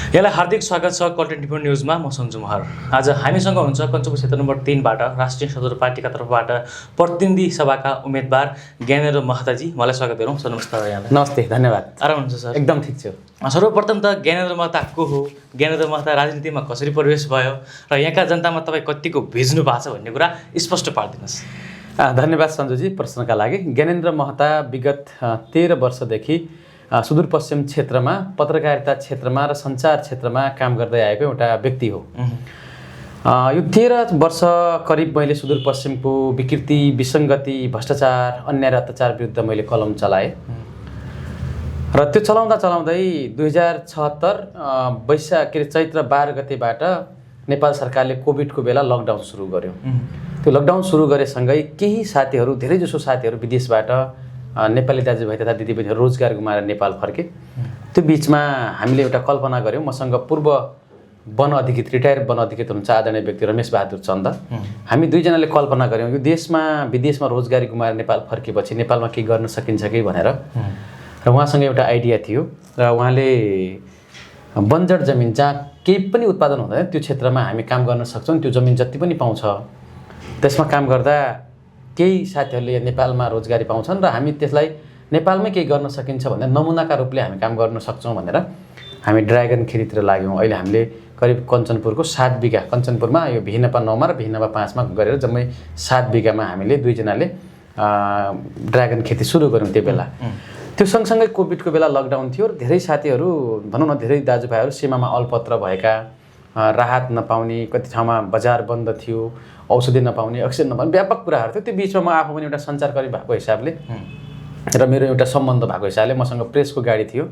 यहाँलाई हार्दिक स्वागत छ कन्टेन्ट रिपोर्ट न्युजमा। म सन्जु महर। आज हामीसँग हुनुहुन्छ कञ्चनपुर क्षेत्र नम्बर 3बाट राष्ट्रिय सदर पार्टीका तर्फबाट प्रतिनिधि सभाका उम्मेदवार ज्ञानेन्द्र महताजी। मलाई स्वागत गरौँ सर। नमस्कार यहाँलाई। नमस्ते, धन्यवाद। आराम हुनुहुन्छ सर? एकदम ठिक छु। सर्वप्रथम त ज्ञानेन्द्र महता को हो, ज्ञानेन्द्र महता राजनीतिमा कसरी प्रवेश भयो र यहाँका जनतामा तपाईँ कतिको भिज्नु भएको छ भन्ने कुरा स्पष्ट पारिदिनुहोस्। धन्यवाद सन्जुजी प्रश्नका लागि। ज्ञानेन्द्र महता विगत 13 वर्षदेखि सुदूरपश्चिम क्षेत्रमा पत्रकारिता क्षेत्रमा र सञ्चार क्षेत्रमा काम गर्दै आएको एउटा व्यक्ति हो। यो 13 वर्ष करिब मैले सुदूरपश्चिमको विकृति, विसङ्गति, भ्रष्टाचार, अन्याय र अत्याचार विरुद्ध मैले कलम चलाएँ र त्यो चलाउँदै 2076 चैत्र 12 गतेबाट नेपाल सरकारले कोभिडको बेला लकडाउन सुरु गर्यो। त्यो लकडाउन सुरु गरेसँगै केही साथीहरू, धेरैजसो साथीहरू विदेशबाट नेपाली दाजुभाइ तथा दिदीबहिनीहरू रोजगार गुमाएर नेपाल फर्के। त्यो बिचमा हामीले एउटा कल्पना गऱ्यौँ। मसँग पूर्व वन अधिकृत, रिटायर्ड वन अधिकृत हुनुहुन्छ आदरणीय व्यक्ति रमेश बहादुर चन्द। हामी दुईजनाले कल्पना गऱ्यौँ यो देशमा विदेशमा रोजगारी गुमाएर नेपाल फर्केपछि नेपालमा के गर्न सकिन्छ कि भनेर। र उहाँसँग एउटा आइडिया थियो र उहाँले बन्जर जमिन जहाँ केही पनि उत्पादन हुँदैन त्यो क्षेत्रमा हामी काम गर्न सक्छौँ, त्यो जमिन जति पनि पाउँछ त्यसमा काम गर्दा केही साथीहरूले नेपालमा रोजगारी पाउँछन् र हामी त्यसलाई नेपालमै केही गर्न सकिन्छ भनेर नमुनाका रूपले हामी काम गर्न सक्छौँ भनेर हामी ड्रागन खेतीतिर लाग्यौँ। अहिले हामीले करिब कञ्चनपुरको 7 बिघा, कञ्चनपुरमा यो भिहिनपा 9 मा र भिहिनपा 5 मा गरेर जम्मै 7 बिघामा हामीले दुईजनाले ड्रागन खेती सुरु गऱ्यौँ। त्यो बेला त्यो सँगसँगै कोभिडको बेला लकडाउन थियो र धेरै साथीहरू, भनौँ न धेरै दाजुभाइहरू सीमामा अलपत्र भएका, राहत नपाउने, कति ठाउँमा बजार बन्द थियो, औषधि नपाउने, अक्सिजन नपाउने, व्यापक कुराहरू थियो। त्यो बिचमा म आफू पनि एउटा सञ्चारकर्मी भएको हिसाबले र मेरो एउटा सम्बन्ध भएको हिसाबले मसँग प्रेसको गाडी थियो।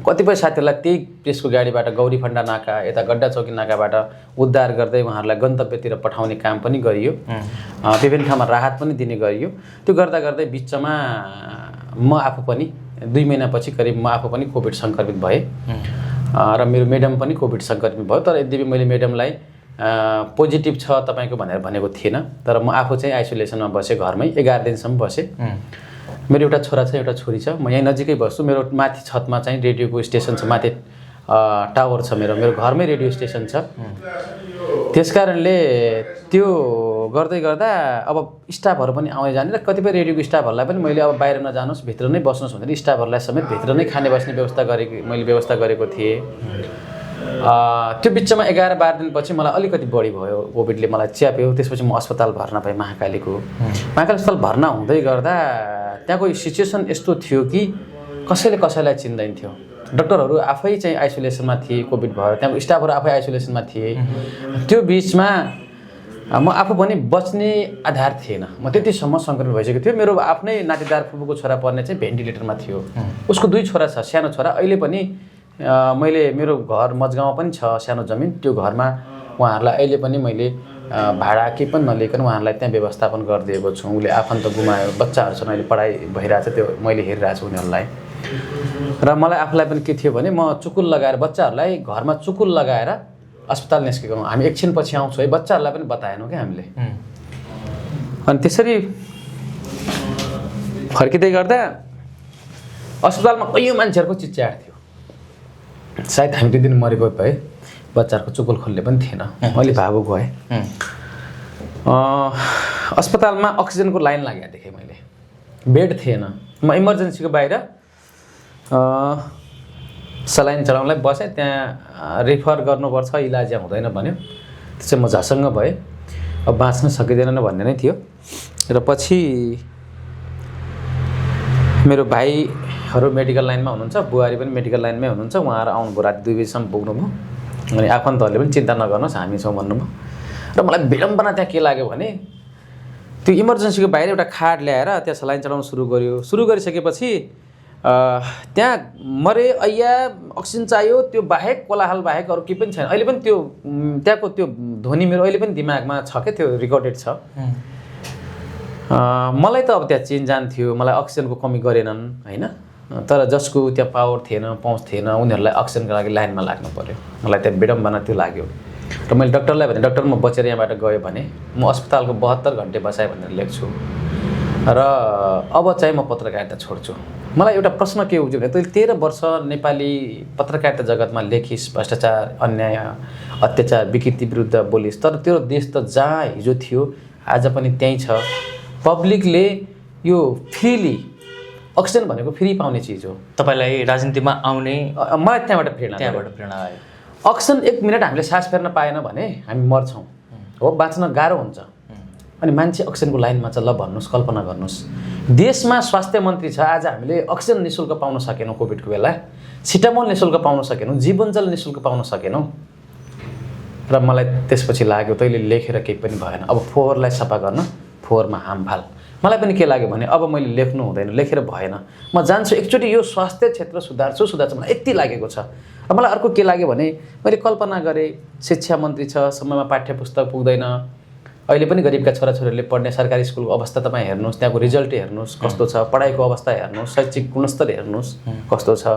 कतिपय साथीहरूलाई त्यही प्रेसको गाडीबाट गौरीफन्डा नाका, यता गड्डा चौकी नाकाबाट उद्धार गर्दै उहाँहरूलाई गन्तव्यतिर पठाउने काम पनि गरियो। विभिन्न ठाउँमा राहत पनि दिने गरियो। त्यो गर्दा गर्दै बिचमा म आफू पनि 2 महिनापछि करिब म आफू पनि कोभिड सङ्क्रमित भएँ र मेरो म्याडम पनि कोभिड सङ्क्रमित भयो। तर यद्यपि मैले म्याडमलाई पोजिटिभ छ तपाईँको भनेर भनेको थिएन। तर म आफू चाहिँ आइसोलेसनमा बसेँ, घरमै 11 दिनसम्म बसेँ। मेरो एउटा छोरा छ, एउटा छोरी छ। म यहीँ नजिकै बस्छु। मेरो माथि छतमा चाहिँ रेडियोको स्टेसन छ, माथि टावर छ, मेरो घरमै रेडियो स्टेसन छ। त्यसकारणले त्यो गर्दै गर्दा अब स्टाफहरू पनि आउने जाने र कतिपय रेडियोको स्टाफहरूलाई पनि मैले अब बाहिर नजानुहोस्, भित्र नै बस्नुहोस् भनेर स्टाफहरूलाई समेत भित्र नै खाने बस्ने मैले व्यवस्था गरेको थिएँ। त्यो बिचमा 11-12 दिनपछि मलाई अलिकति बढी भयो, कोभिडले मलाई च्याप्यो। त्यसपछि म अस्पताल भर्ना भएँ, महाकाली अस्पताल भर्ना हुँदै गर्दा त्यहाँको सिचुएसन यस्तो थियो कि कसैलाई चिन्दैन थियो। डक्टरहरू आफै चाहिँ आइसोलेसनमा थिए, कोभिड भएर त्यहाँको स्टाफहरू आफै आइसोलेसनमा थिए। त्यो बिचमा म आफू पनि बच्ने आधार थिएन। म त्यतिसम्म सङ्क्रमित भइसकेको थियो। मेरो आफ्नै नातेदार फुपूको छोरा पर्ने चाहिँ भेन्टिलेटरमा थियो। उसको 2 छोरा छ, सानो छोरा। अहिले पनि मैले मेरो घर मजगाउँमा पनि छ सानो जमिन, त्यो घरमा उहाँहरूलाई अहिले पनि मैले भाडा केही पनि नलिकन उहाँहरूलाई त्यहाँ व्यवस्थापन गरिदिएको छु। उसले आफन्त गुमायो, बच्चाहरू छन्, अहिले पढाइ भइरहेछ, त्यो मैले हेरिरहेको छु उनीहरूलाई। र मलाई आफूलाई पनि के थियो भने म चुकुल लगाएर बच्चाहरूलाई घरमा चुकुल लगाएर अस्पताल निस्केको। हामी एकछिनपछि आउँछौँ है, बच्चाहरूलाई पनि बताएनौँ क्या हामीले। अनि त्यसरी फर्किँदै गर्दा अस्पतालमा कैयौँ मान्छेहरूको चिच्याट थियो। सायद हामी 2 दिन मरेको भए बच्चाहरूको चुकुल खोल्ने पनि थिएन। मैले भावुक भएँ। अस्पतालमा अक्सिजनको लाइन लागेको देखेँ मैले, बेड थिएन। म इमर्जेन्सीको बाहिर सलाइन चलाउनलाई बसेँ। त्यहाँ रिफर गर्नुपर्छ, इलाज यहाँ हुँदैन भन्यो। त्यसै म झसङ्ग भएँ, अब बाँच्न सकिँदैन भन्ने नै थियो। र पछि मेरो भाइहरू मेडिकल लाइनमा हुनुहुन्छ, बुहारी पनि मेडिकल लाइनमै हुनुहुन्छ। उहाँहरू आउनुभयो, राति 2 बजीसम्म पुग्नुभयो। अनि आफन्तहरूले पनि चिन्ता नगर्नुहोस् हामी छौँ भन्नुभयो। र मलाई विडम्बना त्यहाँ के लाग्यो भने त्यो इमर्जेन्सीको बाहिर एउटा खाट ल्याएर त्यहाँ सलाइन चलाउन सुरु गरिसकेपछि त्यहाँ मरे अయ్యా अक्सिजन चाहियो, त्यो बाहेक कोलाहल बाहेक अरू केही पनि छैन। अहिले पनि त्यो त्यहाँको त्यो ध्वनि मेरो अहिले पनि दिमागमा छ क्या, त्यो रेकर्डेड छ। मलाई त अब त्यहाँ चिनजान थियो, मलाई अक्सिजनको कमी गरेनन् होइन। तर जसको त्यहाँ पावर थिएन, पहुँच थिएन, उनीहरूलाई अक्सिजनको लागि लाइनमा लाग्नु पर्यो। मलाई त्यहाँ विडम्बना त्यो लाग्यो। र मैले डक्टरलाई भने डक्टर म बचेर यहाँबाट गयो भने म अस्पतालको 72 घन्टे बसाएँ भनेर लेख्छु र अब चाहिँ म पत्रकारिता छोड्छु। मलाई एउटा प्रश्न के उब्ज्यो भने तैँले 13 वर्ष नेपाली पत्रकारिता जगतमा लेखिस्, भ्रष्टाचार, अन्याय, अत्याचार, विकृति विरुद्ध बोलिस्, तर तेरो देश त जहाँ हिजो थियो आज पनि त्यहीँ छ। पब्लिकले यो फ्रीली अक्सिजन भनेको फ्री पाउने चिज हो। तपाईँलाई राजनीतिमा आउने मलाई त्यहाँबाट प्रेरणा आयो। अक्सिजन 1 मिनट हामीले सास फेर्न पाएन भने हामी मर्छौँ, हो, बाँच्न गाह्रो हुन्छ। अनि मान्छे अक्सिजनको लाइनमा छ। ल भन्नुहोस्, कल्पना गर्नुहोस्, देशमा स्वास्थ्य मन्त्री छ, आज हामीले अक्सिजन निःशुल्क पाउन सकेनौँ, कोभिडको बेला सिटामोल निःशुल्क पाउन सकेनौँ, जीवनजल निःशुल्क पाउन सकेनौँ। र मलाई त्यसपछि लाग्यो तैँले लेखेर केही पनि भएन, अब फोहोरलाई सफा गर्न फोहोरमा हाम फाल। मलाई पनि के लाग्यो भने अब मैले लेख्नु हुँदैन, लेखेर भएन, म जान्छु एकचोटि यो स्वास्थ्य क्षेत्र सुधार्छु मलाई यति लागेको छ। र मलाई अर्को के लाग्यो भने मैले कल्पना गरेँ शिक्षा मन्त्री छ, समयमा पाठ्य पुस्तक पुग्दैन, अहिले पनि गरिबका छोराछोरीहरूले पढ्ने सरकारी स्कुलको अवस्था तपाईँ हेर्नुहोस्, त्यहाँको रिजल्ट हेर्नुहोस् कस्तो छ, पढाइको अवस्था हेर्नुहोस्, शैक्षिक गुणस्तर हेर्नुहोस् कस्तो छ।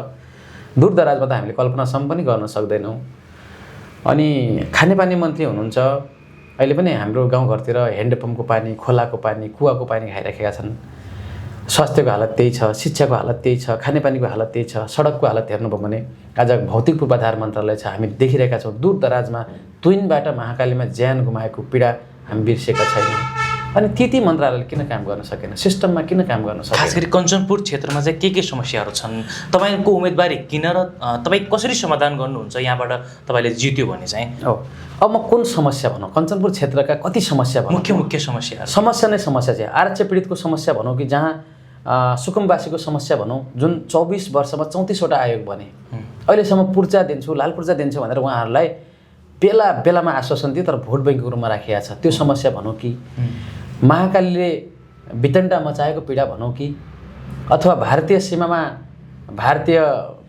दूरदराजमा त हामीले कल्पनासम्म पनि गर्न सक्दैनौँ। अनि खानेपानी मन्त्री हुनुहुन्छ, अहिले पनि हाम्रो गाउँघरतिर ह्यान्डपम्पको पानी, खोलाको पानी, कुवाको पानी खाइराखेका छन्। स्वास्थ्यको हालत त्यही छ, शिक्षाको हालत त्यही छ, खानेपानीको हालत त्यही छ, सडकको हालत हेर्नुभयो भने आज भौतिक पूर्वाधार मन्त्रालय छ, हामी देखिरहेका छौँ दूरदराजमा तुइनबाट महाकालीमा ज्यान गुमाएको पीडा हामी बिर्सेका छैनौँ। अनि ती मन्त्रालयले किन काम गर्न सकेन, सिस्टममा किन काम गर्न सकेन? खास गरी कञ्चनपुर क्षेत्रमा चाहिँ के समस्याहरू छन्, तपाईँको उम्मेदवारी किन र तपाईँ कसरी समाधान गर्नुहुन्छ यहाँबाट तपाईँले जित्यो भने चाहिँ? हो, अब म कुन समस्या भनौँ, कञ्चनपुर क्षेत्रका कति समस्या भनौँ? मुख्य समस्या नै समस्या चाहिँ आरक्षण पीडितको समस्या भनौँ कि जहाँ सुकुम्बासीको समस्या भनौँ, जुन 24 वर्षमा 34वटा आयोग बने, अहिलेसम्म पूर्जा दिन्छु, लाल पूर्जा दिन्छु भनेर उहाँहरूलाई बेलामा आश्वासन दियो तर भोट ब्याङ्कको रूपमा राखिएको छ, त्यो समस्या भनौँ कि महाकालीले वितण्डा मचाएको पीडा भनौँ कि अथवा भारतीय सीमामा भारतीय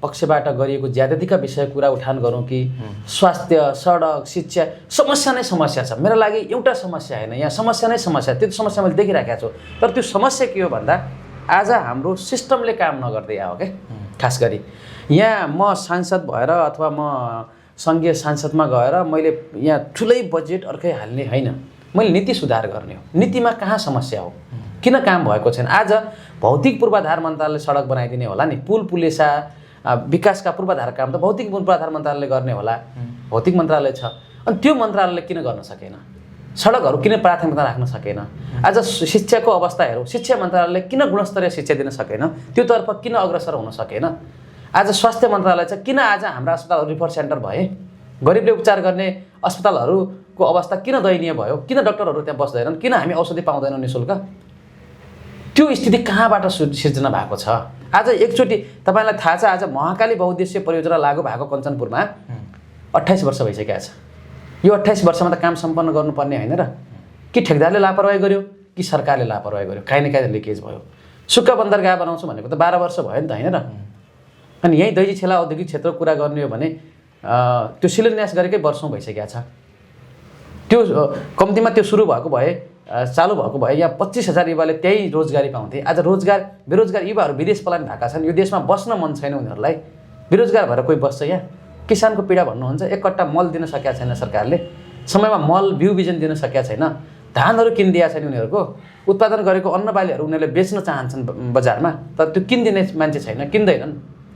पक्षबाट गरिएको ज्यादतीका विषय कुरा उठान गरौँ कि स्वास्थ्य, सडक, शिक्षा, समस्या नै समस्या छ। मेरो लागि एउटा समस्या होइन, यहाँ समस्या नै समस्या, त्यो समस्या मैले देखिराखेको छु। तर त्यो समस्या के हो भन्दा आज हाम्रो सिस्टमले काम नगर्दै आयो क्या। खास गरी यहाँ म सांसद भएर अथवा म सङ्घीय सांसदमा गएर मैले यहाँ ठुलै बजेट अर्कै हाल्ने होइन, मैले नीति सुधार गर्ने हो। नीतिमा कहाँ समस्या हो, किन काम भएको छैन? आज भौतिक पूर्वाधार मन्त्रालयले सडक बनाइदिने होला नि, पुल पुलेसा विकासका पूर्वाधार काम त भौतिक पूर्वाधार मन्त्रालयले गर्ने होला, भौतिक मन्त्रालय छ। अनि त्यो मन्त्रालयले किन गर्न सकेन? सडकहरू किन प्राथमिकता राख्न सकेन? आज शिक्षाको अवस्था हेरौँ, शिक्षा मन्त्रालयले किन गुणस्तरीय शिक्षा दिन सकेन? त्योतर्फ किन अग्रसर हुन सकेन? आज स्वास्थ्य मन्त्रालय छ, किन आज हाम्रा अस्पतालहरू रिफर सेन्टर भए? गरिबले उपचार गर्ने अस्पतालहरूको अवस्था किन दयनीय भयो? किन डाक्टरहरू त्यहाँ बस्दैनन्? किन हामी औषधि पाउँदैनौँ निःशुल्क? त्यो स्थिति कहाँबाट सिर्जना भएको छ? आज एकचोटि तपाईँलाई थाहा छ, आज महाकाली बहुद्देश्य परियोजना लागू भएको कञ्चनपुरमा 28 वर्ष भइसकेको छ। यो 28 वर्षमा त काम सम्पन्न गर्नुपर्ने होइन र? कि ठेकदारले लापरवाही गर्यो कि सरकारले लापरवाही गर्यो? काहीँ न काहीँ लिकेज भयो। सुक्खा बन्दरगाह बनाउँछु भनेको त 12 वर्ष भयो नि त, होइन र? अनि यहीँ दैजी छेला औद्योगिक क्षेत्र कुरा गर्ने हो भने त्यो शिलान्यास गरेकै वर्षौँ भइसकेको छ। त्यो कम्तीमा त्यो सुरु भएको भए, चालु भएको भए यहाँ 25,000 युवाले त्यही रोजगारी पाउँथे। आज बेरोजगार युवाहरू विदेश पलायन भएका छन्, यो देशमा बस्न मन छैन उनीहरूलाई, बेरोजगार भएर कोही बस्छ यहाँ। किसानको पीडा भन्नुहुन्छ, एक कट्टा मल दिन सकेका छैन सरकारले, समयमा मल बिउ बिजन दिन सकेका छैन, धानहरू किनिदिएको छैन उनीहरूको, उत्पादन गरेको अन्नबालीहरू उनीहरूले बेच्न चाहन्छन् बजारमा, तर त्यो किनिदिने मान्छे छैन, किन्दैनन्।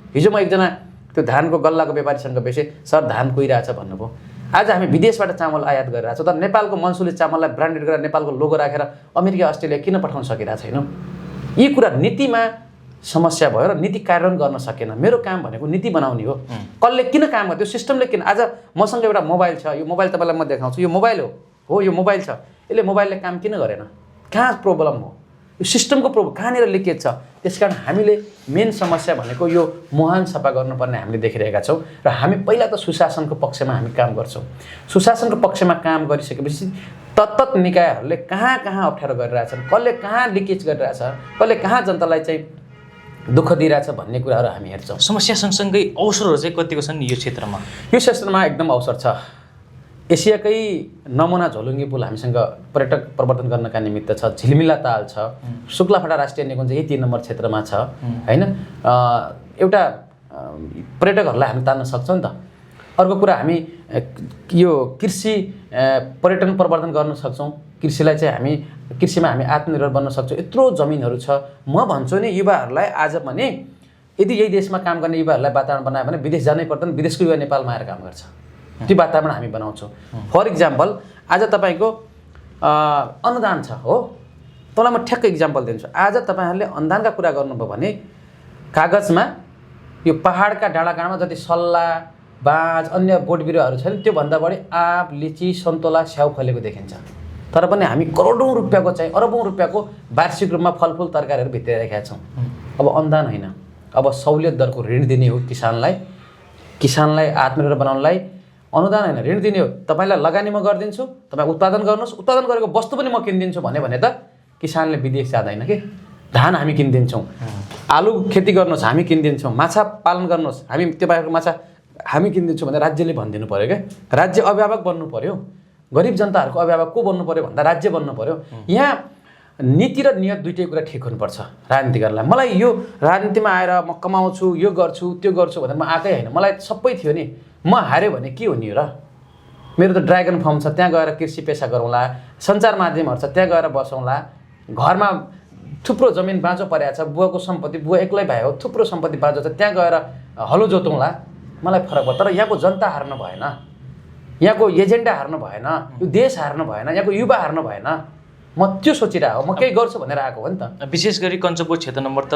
हिजो म एकजना त्यो धानको गल्लाको व्यापारीसँग बेसे, सर धान कुहिरहेछ भन्नुभयो। आज हामी विदेशबाट चामल आयात गरिरहेको छौँ, तर नेपालको मनसुली चामललाई ब्रान्डेड गरेर नेपालको लोगो राखेर अमेरिका अस्ट्रेलिया किन पठाउन सकिरहेको छैनौँ? यी कुरा नीतिमा समस्या भयो र नीति कार्यान्वयन गर्न सकेन। मेरो काम भनेको नीति बनाउने हो। कसले किन काम गर्यो? सिस्टमले किन? आज मसँग एउटा मोबाइल छ, यो मोबाइल तपाईँलाई म देखाउँछु, यो मोबाइल हो, यो मोबाइल छ, यसले मोबाइलले काम किन गरेन? कहाँ प्रब्लम हो? यो सिस्टमको प्रब्लम कहाँनिर लिकेज छ? त्यसकारण हामीले मेन समस्या भनेको यो मुहान सफा गर्नुपर्ने हामीले देखिरहेका छौँ र हामी पहिला त सुशासनको पक्षमा हामी काम गर्छौँ। सुशासनको पक्षमा काम गरिसकेपछि तत्त निकायहरूले कहाँ अप्ठ्यारो गरिरहेछन्, कसले कहाँ लिकेज गरिरहेछ, कसले कहाँ जनतालाई चाहिँ दुःख दिइरहेछ भन्ने कुराहरू हामी हेर्छौँ। समस्या सँगसँगै अवसरहरू चाहिँ कतिको छन् यो क्षेत्रमा? यो क्षेत्रमा एकदम अवसर छ। एसियाकै नमुना झोलुङ्गे पुल हामीसँग पर्यटक प्रवर्धन गर्नका निमित्त छ, झिलमिला ताल छ, शुक्लाफाटा राष्ट्रिय निकुञ्ज यही 3 नम्बर क्षेत्रमा छ, होइन? एउटा पर्यटकहरूलाई हामी तान्न सक्छौँ नि त। अर्को कुरा हामी यो कृषि पर्यटन प्रवर्धन गर्न सक्छौँ। कृषिलाई चाहिँ हामी कृषिमा हामी आत्मनिर्भर बन्न सक्छौँ, यत्रो जमिनहरू छ। म भन्छु नि युवाहरूलाई आज पनि यदि यही देशमा काम गर्ने युवाहरूलाई वातावरण बनायो भने विदेश जानै पर्दैन, विदेशको युवा नेपालमा आएर काम गर्छ। त्यो वातावरण हामी बनाउँछौँ। फर इक्जाम्पल आज तपाईँको अनुदान छ हो, तँलाई म ठ्याक्क इक्जाम्पल दिन्छु। आज तपाईँहरूले अनुदानका कुरा गर्नुभयो भने कागजमा यो पहाडका डाँडाकाँडामा जति सल्ला बाँझ अन्य बोट बिरुवाहरू छन् त्योभन्दा बढी आँप लिची सन्तोला स्याउ फलेको देखिन्छ। तर पनि हामी करोडौँ रुपियाँको चाहिँ अरबौँ रुपियाँको वार्षिक रूपमा फलफुल तरकारीहरू भित्राइरहेका छौँ। अब अनुदान होइन, अब सहुलियत दरको ऋण दिने हो किसानलाई आत्मनिर्भर बनाउनलाई। अनुदान होइन, ऋण दिने हो। तपाईँलाई लगानी म गरिदिन्छु, तपाईँ उत्पादन गर्नुहोस्, उत्पादन गरेको वस्तु पनि म किनिदिन्छु भने त किसानले विदेश जाँदैन कि। धान हामी किनिदिन्छौँ, आलु खेती गर्नुहोस् हामी किनिदिन्छौँ, माछा पालन गर्नुहोस् हामी तपाईँहरूको माछा हामी किनिदिन्छौँ भने राज्यले भनिदिनु पऱ्यो क्या। राज्य अभिभावक बन्नु पऱ्यो, गरिब जनताहरूको अभिभावक को बन्नु पऱ्यो भन्दा राज्य बन्नु पऱ्यो। यहाँ नीति र नियत दुइटै कुरा ठिक हुनुपर्छ राजनीति गर्नलाई। मलाई यो राजनीतिमा आएर म कमाउँछु, यो गर्छु त्यो गर्छु भनेर म आएकै होइन। मलाई सबै थियो नि, म हार्यो भने के हो नि र। मेरो त ड्रागन फार्म छ, त्यहाँ गएर कृषि पेसा गरौँला, सञ्चार माध्यमहरू छ त्यहाँ गएर बसौँला, घरमा थुप्रो जमिन बाँझो परेको छ, बुवाको सम्पत्ति बुवा एक्लै भए हो, थुप्रो सम्पत्ति बाँझो छ त्यहाँ गएर हलो जोतौँला, मलाई फरक पर्छ। तर यहाँको जनता हार्नु भएन, यहाँको एजेन्डा हार्नु भएन, यो देश हार्नु भएन, यहाँको युवा हार्नु भएन। म त्यो सोचिरहेको, म केही गर्छु भनेर आएको हो नि त। विशेष गरी कञ्चनपुर क्षेत्र नम्बर त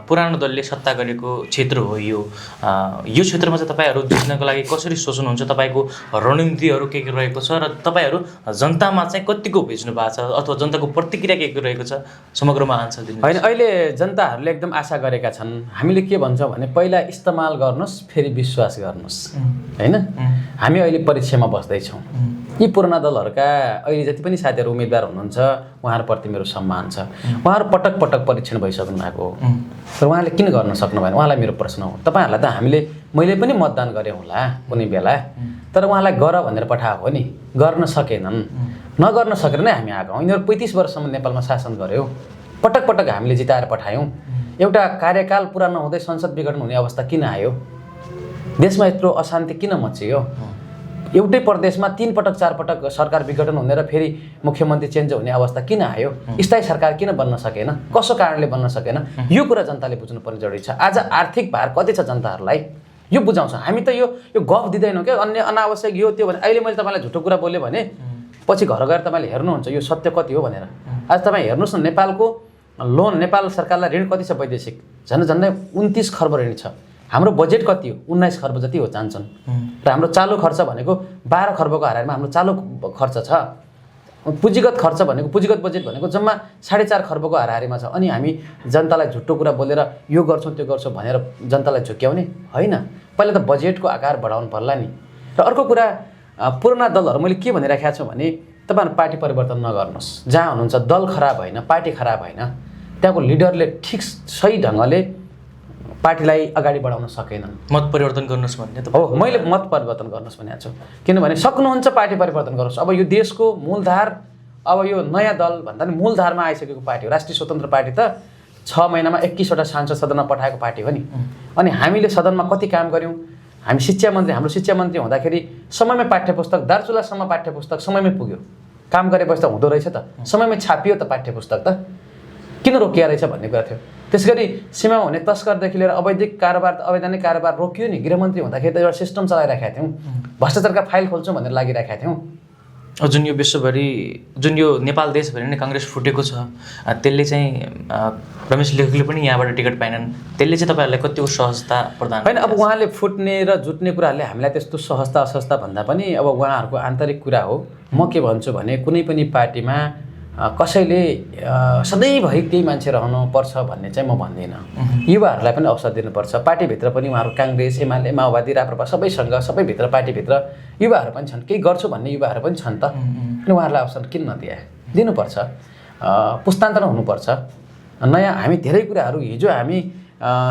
पुरानो दलले सत्ता गरेको क्षेत्र हो यो क्षेत्रमा चाहिँ तपाईँहरू जित्नको लागि कसरी सोच्नुहुन्छ? तपाईँको रणनीतिहरू के रहेको छ र तपाईँहरू जनतामा चाहिँ कतिको भेज्नु भएको छ अथवा जनताको प्रतिक्रिया के रहेको छ? समग्रमा आन्सर दिनु। होइन, अहिले जनताहरूले एकदम आशा गरेका छन्। हामीले के भन्छौँ भने पहिला इस्तेमाल गर्नुहोस् फेरि विश्वास गर्नुहोस्, होइन? हामी अहिले परीक्षामा बस्दैछौँ। यी पुराना दलहरूका अहिले जति पनि साथीहरू उम्मेदवार हुनुहुन्छ उहाँहरूप्रति मेरो सम्मान छ। उहाँहरू पटक पटक परीक्षण भइसक्नु भएको हो, तर उहाँले किन गर्न सक्नु भएन? उहाँलाई मेरो प्रश्न हो। तपाईँहरूलाई त मैले पनि मतदान गरेँ होला कुनै बेला, तर उहाँलाई गर भनेर पठाएको हो नि, गर्न सकेनन्। नगर्न सकेर नै हामी आएको हौँ। यिनीहरू 35 वर्षसम्म नेपालमा शासन गर्यो, पटक पटक हामीले जिताएर पठायौँ। एउटा कार्यकाल पुरा नहुँदै संसद विघटन हुने अवस्था किन आयो? देशमा यत्रो अशान्ति किन मचियो? एउटै प्रदेशमा 3 पटक 4 पटक सरकार विघटन हुने र फेरि मुख्यमन्त्री चेन्ज हुने अवस्था किन आयो? स्थायी सरकार किन बन्न सकेन? कसो कारणले बन्न सकेन? यो कुरा जनताले बुझ्नुपर्ने जरुरी छ। आज आर्थिक भार कति छ जनताहरूलाई यो बुझाउँछ। हामी त यो गफ दिँदैनौँ क्या, अन्य अनावश्यक यो त्यो भने। अहिले मैले तपाईँलाई झुटो कुरा बोलेँ भने पछि घर गएर तपाईँले हेर्नुहुन्छ यो सत्य कति हो भनेर। आज तपाईँ हेर्नुहोस् न, नेपालको लोन, नेपाल सरकारलाई ऋण कति छ वैदेशिक? झन्डै 29 खर्ब ऋण छ। हाम्रो बजेट कति हो? 19 खर्ब जति हो चाहन्छन्। र हाम्रो चालु खर्च भनेको 12 खर्बको हाराहारीमा हाम्रो चालु खर्च छ। पुँजीगत खर्च भनेको, पुँजीगत बजेट भनेको जम्मा 4.5 खर्बको हाराहारीमा छ। अनि हामी जनतालाई झुट्टो कुरा बोलेर यो गर्छौँ त्यो गर्छौँ भनेर जनतालाई झुक्क्याउने होइन। पहिला त बजेटको आकार बढाउनु पर्ला नि। र अर्को कुरा, पुराना दलहरू मैले के भनिराखेको छु भने तपाईँहरू पार्टी परिवर्तन नगर्नुहोस्। जहाँ हुनुहुन्छ दल खराब होइन, पार्टी खराब होइन, त्यहाँको लिडरले ठिक सही ढङ्गले पार्टीलाई अगाडि बढाउन सकेनन्। मत परिवर्तन गर्नुहोस् भन्ने त हो, मैले मत परिवर्तन गर्नुहोस् भनेको छु। किनभने सक्नुहुन्छ पार्टी परिवर्तन गर्नुहोस्। अब यो देशको मूलधार, अब यो नयाँ दल भन्दा नि मूलधारमा आइसकेको पार्टी हो। राष्ट्रिय स्वतन्त्र पार्टी त 6 महिनामा 21वटा सांसद सदनमा पठाएको पार्टी हो नि। अनि हामीले सदनमा कति काम गऱ्यौँ? हामी हाम्रो शिक्षा मन्त्री हुँदाखेरि समयमै पाठ्यपुस्तक, दार्चुलासम्म पाठ्यपुस्तक समयमै पुग्यो। काम गरेपछि त हुँदो रहेछ त, समयमै छापियो त पाठ्यपुस्तक त, किन रोकिया रहेछ भन्ने कुरा थियो। त्यसगरी सीमामा हुने तस्करदेखि लिएर अवैधिक कारोबार रोकियो नि। गृहमन्त्री हुँदाखेरि त एउटा सिस्टम चलाइराखेका थियौँ, भ्रष्टाचारका फाइल खोल्छौँ भनेर लागिराखेका थियौँ। जुन यो विश्वभरि, जुन यो नेपाल देशभरि नै काङ्ग्रेस फुटेको छ, त्यसले चाहिँ रमेश लेखकले पनि यहाँबाट टिकट पाएनन्, त्यसले चाहिँ तपाईँहरूलाई कतिको सहजता प्रदान होइन? अब उहाँले फुट्ने र जुट्ने कुराहरूले हामीलाई त्यस्तो सहजता असहजता भन्दा पनि अब उहाँहरूको आन्तरिक कुरा हो। म के भन्छु भने कुनै पनि पार्टीमा कसैले सधैँभरि त्यही मान्छे रहनुपर्छ भन्ने चाहिँ म भन्दिनँ। युवाहरूलाई पनि अवसर दिनुपर्छ। पार्टीभित्र पनि उहाँहरू काङ्ग्रेस, एमाले, माओवादी, राप्रपा सबैसँग, सबैभित्र पार्टीभित्र युवाहरू पनि छन्, केही गर्छु भन्ने युवाहरू पनि छन् त। अनि उहाँहरूलाई अवसर किन नदिए? दिनुपर्छ। पुस्तान्तरण हुनुपर्छ। नयाँ हामी धेरै कुराहरू, हिजो हामी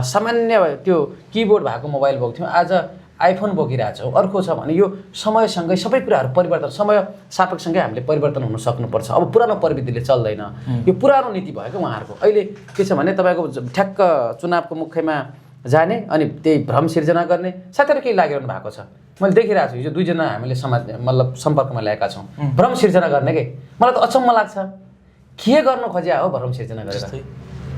सामान्य त्यो किबोर्ड भएको मोबाइल बोक्थ्यौँ, आज आइफोन बोकिरहेछौँ। अर्को छ भने यो समयसँगै सबै कुराहरू परिवर्तन, समय सापेक्षसँगै हामीले परिवर्तन हुन सक्नुपर्छ। अब पुरानो प्रविधिले चल्दैन, यो पुरानो नीति भएको उहाँहरूको। अहिले के छ भने तपाईँको ठ्याक्क चुनावको मुखमा जाने अनि त्यही भ्रम सिर्जना गर्ने साथीहरू केही लागिरहनु भएको छ। मैले देखिरहेको छु, हिजो 2 जना हामीले मतलब सम्पर्कमा ल्याएका छौँ, भ्रम सिर्जना गर्ने के। मलाई त अचम्म लाग्छ। के गर्न खोज्या हो भरम सिर्जना गरेर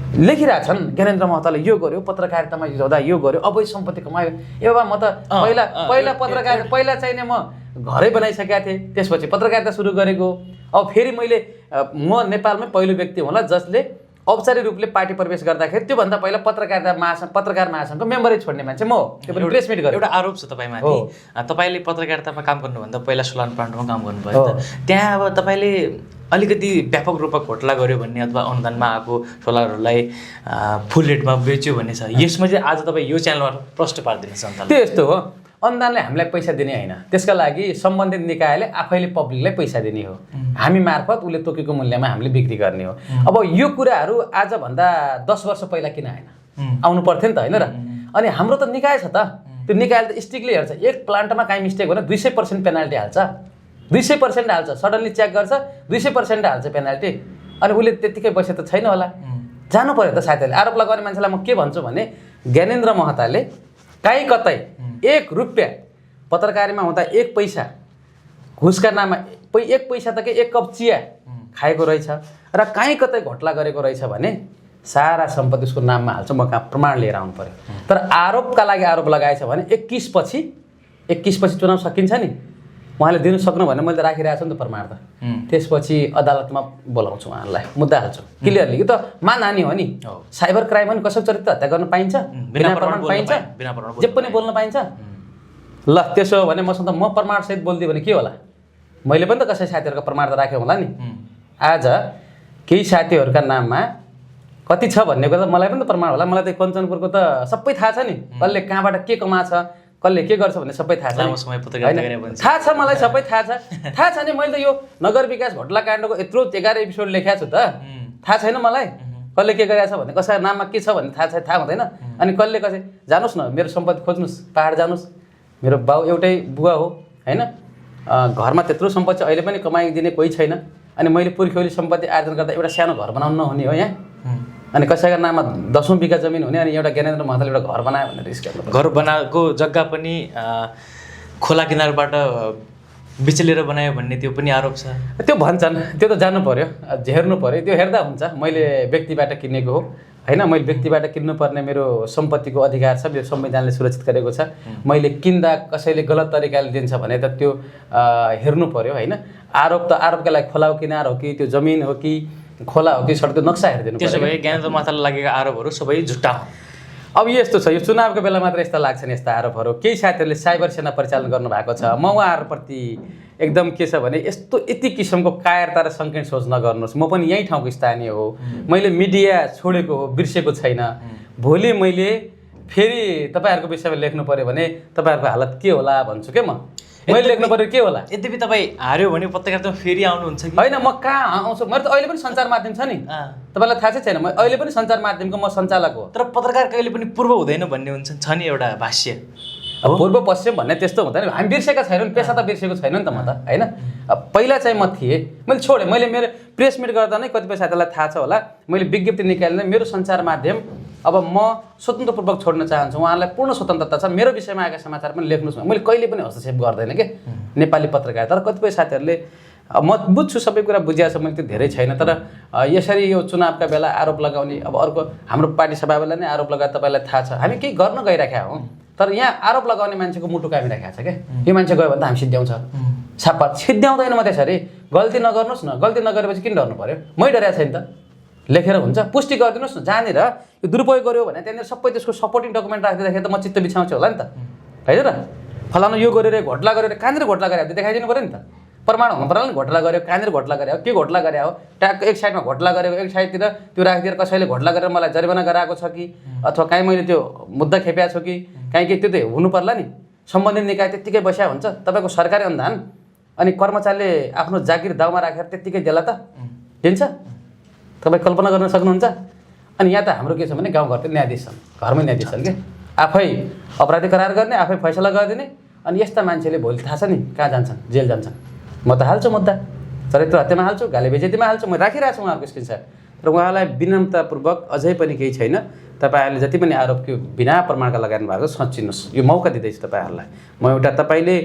लेखिरहेछन्। ज्ञानेन्द्र महताले यो गर्यो, पत्रकारितामा हुँदा यो गर्यो, अवैध सम्पत्ति कमायो। ए बाबा म त पहिला पत्रकारिता पहिला चाहिने म घरै बनाइसकेका थिएँ, त्यसपछि पत्रकारिता सुरु गरेको। अब फेरि मैले म नेपालमै पहिलो व्यक्ति होला जसले औपचारिक रूपले पार्टी प्रवेश गर्दाखेरि त्योभन्दा पहिला पत्रकार महासङ्घको मेम्बरै छोड्ने मान्छे म हो। त्यो पनि प्रेस मिट गरेँ। एउटा आरोप छ तपाईँमाथि, तपाईँले पत्रकारितामा काम गर्नुभन्दा पहिला सोलान प्लान्टमा काम गर्नुभयो त, त्यहाँ अब तपाईँले अलिकति व्यापक रूपमा घोटाला गर्यो भन्ने अथवा अनुदानमा आएको सोलरहरूलाई फुल रेटमा बेच्यो भन्ने छ। यसमा चाहिँ आज तपाईँ यो च्यानलमा प्रश्न पारिदिनुहोस् जनतालाई। त्यो यस्तो हो, अनुदानले हामीलाई पैसा दिने होइन, त्यसका लागि सम्बन्धित निकायले आफैले पब्लिकलाई पैसा दिने हो। हामी मार्फत उसले तोकेको मूल्यमा हामीले बिक्री गर्ने हो। अब यो कुराहरू आजभन्दा 10 वर्ष पहिला किन आएन, आउनु पर्थ्यो नि त, होइन र? अनि हाम्रो त निकाय छ त, त्यो निकायले त स्ट्रिक्टली हेर्छ। एक प्लान्टमा काहीँ मिस्टेक भने 200% पेनाल्टी हाल्छ, 200% हाल्छ, सडनली चेक गर्छ 200% हाल्छ पेनाल्टी। अनि उसले त्यत्तिकै बसे त छैन होला, जानु पर्यो त साथीहरूले। आरोप लगाउने मान्छेलाई म के भन्छु भने ज्ञानेन्द्र महताले काहीँ कतै 1 रुपियाँ पत्रकारितामा हुँदा 1 पैसा घुसका नाममा 1 पैसा त के 1 कप चिया खाएको रहेछ र काहीँ कतै घोटाला गरेको रहेछ भने सारा सम्पत्ति उसको नाममा हाल्छ। म कहाँ प्रमाण लिएर आउनु पर्यो। तर आरोपका लागि आरोप लगाएछ भने 21 पछि चुनाव सकिन्छ नि, उहाँले दिनु सक्नु भने मैले राखिरहेको छु नि त प्रमाण त। त्यसपछि अदालतमा बोलाउँछु उहाँलाई, मुद्दा हाल्छु क्लियरली। यो त मानहानि हो नि, साइबर क्राइम पनि कसैको चरित्र हत्या गर्न पाइन्छ, बिना प्रमाण पाइन्छ, जे पनि बोल्न पाइन्छ। ल त्यसो हो भने मसँग त म प्रमाणसहित बोलिदिएँ भने के होला? मैले पनि त कसै साथीहरूको प्रमाण त राखेँ होला नि। आज केही साथीहरूका नाममा कति छ भन्ने कुरा त मलाई पनि त प्रमाण होला। मलाई त कञ्चनपुरको त सबै थाहा छ नि, कसले कहाँबाट के कमाछ, कसले के गर्छ भन्ने सबै थाहा छ। थाहा छ मलाई, सबै थाहा छ। थाहा छ नि, मैले त यो नगर विकास घोटाला काण्डको यत्रो 11 एपिसोड लेखेको छु त, थाहा छैन मलाई कसले के गरेछ भन्ने, कसैको नाममा के छ भन्ने थाहा हुँदैन। अनि कसले जानुहोस् न मेरो सम्पत्ति खोज्नुहोस्, पाहाड जानुहोस्, मेरो बाउ एउटै बुवा हो होइन, घरमा त्यत्रो सम्पत्ति अहिले पनि कमाइदिने कोही छैन। अनि मैले पुर्ख्यौली सम्पत्ति आर्जन गर्दा एउटा सानो घर बनाउनु नहुने हो यहाँ, अनि कसैको नाममा 10औं बिघा जमिन हुने, अनि एउटा ज्ञानेन्द्र महताले एउटा घर बनायो भनेर रिस्क गर्नु। घर बनाएको जग्गा पनि खोला किनारबाट बिचलेर बनायो भन्ने त्यो पनि आरोप छ। त्यो भन्छन्, त्यो त जानु पर्यो, हेर्नु पर्यो, त्यो हेर्दा हुन्छ। मैले व्यक्तिबाट किनेको हो होइन, मैले व्यक्तिबाट किन्नुपर्ने मेरो सम्पत्तिको अधिकार छ, मेरो संविधानले सुरक्षित गरेको छ। मैले किन्दा कसैले गलत तरिकाले दिन्छ भने त त्यो हेर्नु पर्यो होइन। आरोप त आरोपका लागि खोला किनार हो कि त्यो जमिन हो कि खोला हो कि सडक नक्सा हेरिदिनु। त्यसो भए ज्ञानेन्द्र महतालाई लागेका आरोपहरू सबै झुट्टा हो। अब यस्तो छ, यो चुनावको बेला मात्र यस्ता लाग्छन् यस्ता आरोपहरू। केही साथीहरूले साइबर सेना परिचालन गर्नुभएको छ, म उहाँहरूप्रति एकदम के छ भने यति किसिमको कायरता र सङ्कीर्ण सोच नगर्नुहोस्। म पनि यही ठाउँको स्थानीय हो, मैले मिडिया छोडेको हो, बिर्सेको छैन। भोलि मैले फेरि तपाईँहरूको विषयमा लेख्नु पऱ्यो भने तपाईँहरूको हालत के होला भन्छु के मैले लेख्नु पऱ्यो के होला। यद्यपि तपाईँ हार्यो भने पत्रकारितामा फेरि आउनुहुन्छ कि होइन? म कहाँ आउँछु, मेरो त अहिले पनि सञ्चार माध्यम छ नि, तपाईँलाई थाहा छैन? म अहिले पनि सञ्चार माध्यमको म सञ्चालक हो। तर पत्रकार कहिले पनि पूर्व हुँदैन भन्ने हुन्छ नि एउटा भाष्य। पूर्व पश्चिम भन्ने त्यस्तो हुँदैन, हामी बिर्सेका छैनौँ, पेसा त बिर्सेको छैन नि त म त होइन। पहिला चाहिँ म थिएँ, मैले छोडेँ। मैले मेरो प्रेस मिट गर्दा नै कतिपय साथीलाई थाहा छ होला, मैले विज्ञप्ति निकाल्ने मेरो सञ्चार माध्यम अब म स्वतन्त्रपूर्वक छोड्न चाहन्छु। उहाँलाई पूर्ण स्वतन्त्रता छ, मेरो विषयमा आएका समाचार पनि लेख्नुहोस्। मैले कहिले पनि हस्तक्षेप गर्दैन के नेपाली पत्रकार। तर कतिपय साथीहरूले म बुझ्छु, सबै कुरा बुझिया छ, मैले त्यो धेरै छैन। तर यसरी यो चुनावका बेला आरोप लगाउने, अब अर्को हाम्रो पार्टी सभालाई नै आरोप लगाए तपाईँलाई थाहा छ, हामी केही गर्न गइराखेका हौँ। तर यहाँ आरोप लगाउने मान्छेको मुटु कामिराखेको छ क्या। यो मान्छे गयो भने त हामी सिद्ध्याउँछ, छापा सिद्ध्याउँदैन। म त्यसरी गल्ती नगर्नुहोस् न, गल्ती नगरेपछि किन डर्नु पऱ्यो? मै डरेको छैन त, लेखेर हुन्छ, पुष्टि गरिदिनुहोस् न। जहाँनिर यो दुरुपयोग गर्यो भने त्यहाँनिर सबै त्यसको सपोर्टिङ डकुमेन्ट राखिदिँदाखेरि त म चित्त बिछाउँछु होला नि त, होइन र? फलानु यो गरेर घोटाला गरेर कहाँनिर घोटाला गरे देखाइदिनु पऱ्यो नि त, प्रमाण हुनु पर्यो नि। घोटाला गऱ्यो, कहाँनिर घोटाला गरे हो, के घोटाला गरे हो, ट्याग एक साइडमा घोटाला गरेको, एक साइडतिर त्यो राखिदिएर कसैले घोटाला गरेर मलाई जरिवाना गराएको छ कि, अथवा काहीँ मैले त्यो मुद्दा खेपेको छु कि काहीँ के, त्यो त हुनु पर्ला नि। सम्बन्धित निकाय त्यत्तिकै बस्या हुन्छ, तपाईँको सरकारी अनुदान अनि कर्मचारीले आफ्नो जागिर दाउमा राखेर त्यत्तिकै देला त दिन्छ? तपाईँ कल्पना गर्न सक्नुहुन्छ? अनि यहाँ त हाम्रो के छ भने गाउँघरतिर न्यायाधीश छन्, घरमै न्यायाधीश छन् क्या, आफै अपराधी करार गर्ने, आफै फैसला गरिदिने। अनि यस्ता मान्छेले भोलि थाहा छ नि कहाँ जान्छन्, जेल जान्छन्। म त हाल्छु मुद्दा, चरित्र हत्यामा हाल्छु, गाली बेइज्जतीमा हाल्छु, म राखिरहेको छु उहाँहरूको स्क्रिनसट। र उहाँलाई विनम्रतापूर्वक अझै पनि केही छैन, तपाईँहरूले जति पनि आरोपको बिना प्रमाणका लगाउनु भएको सच्चिनुहोस्, यो मौका दिँदैछु तपाईँहरूलाई। म एउटा तपाईँले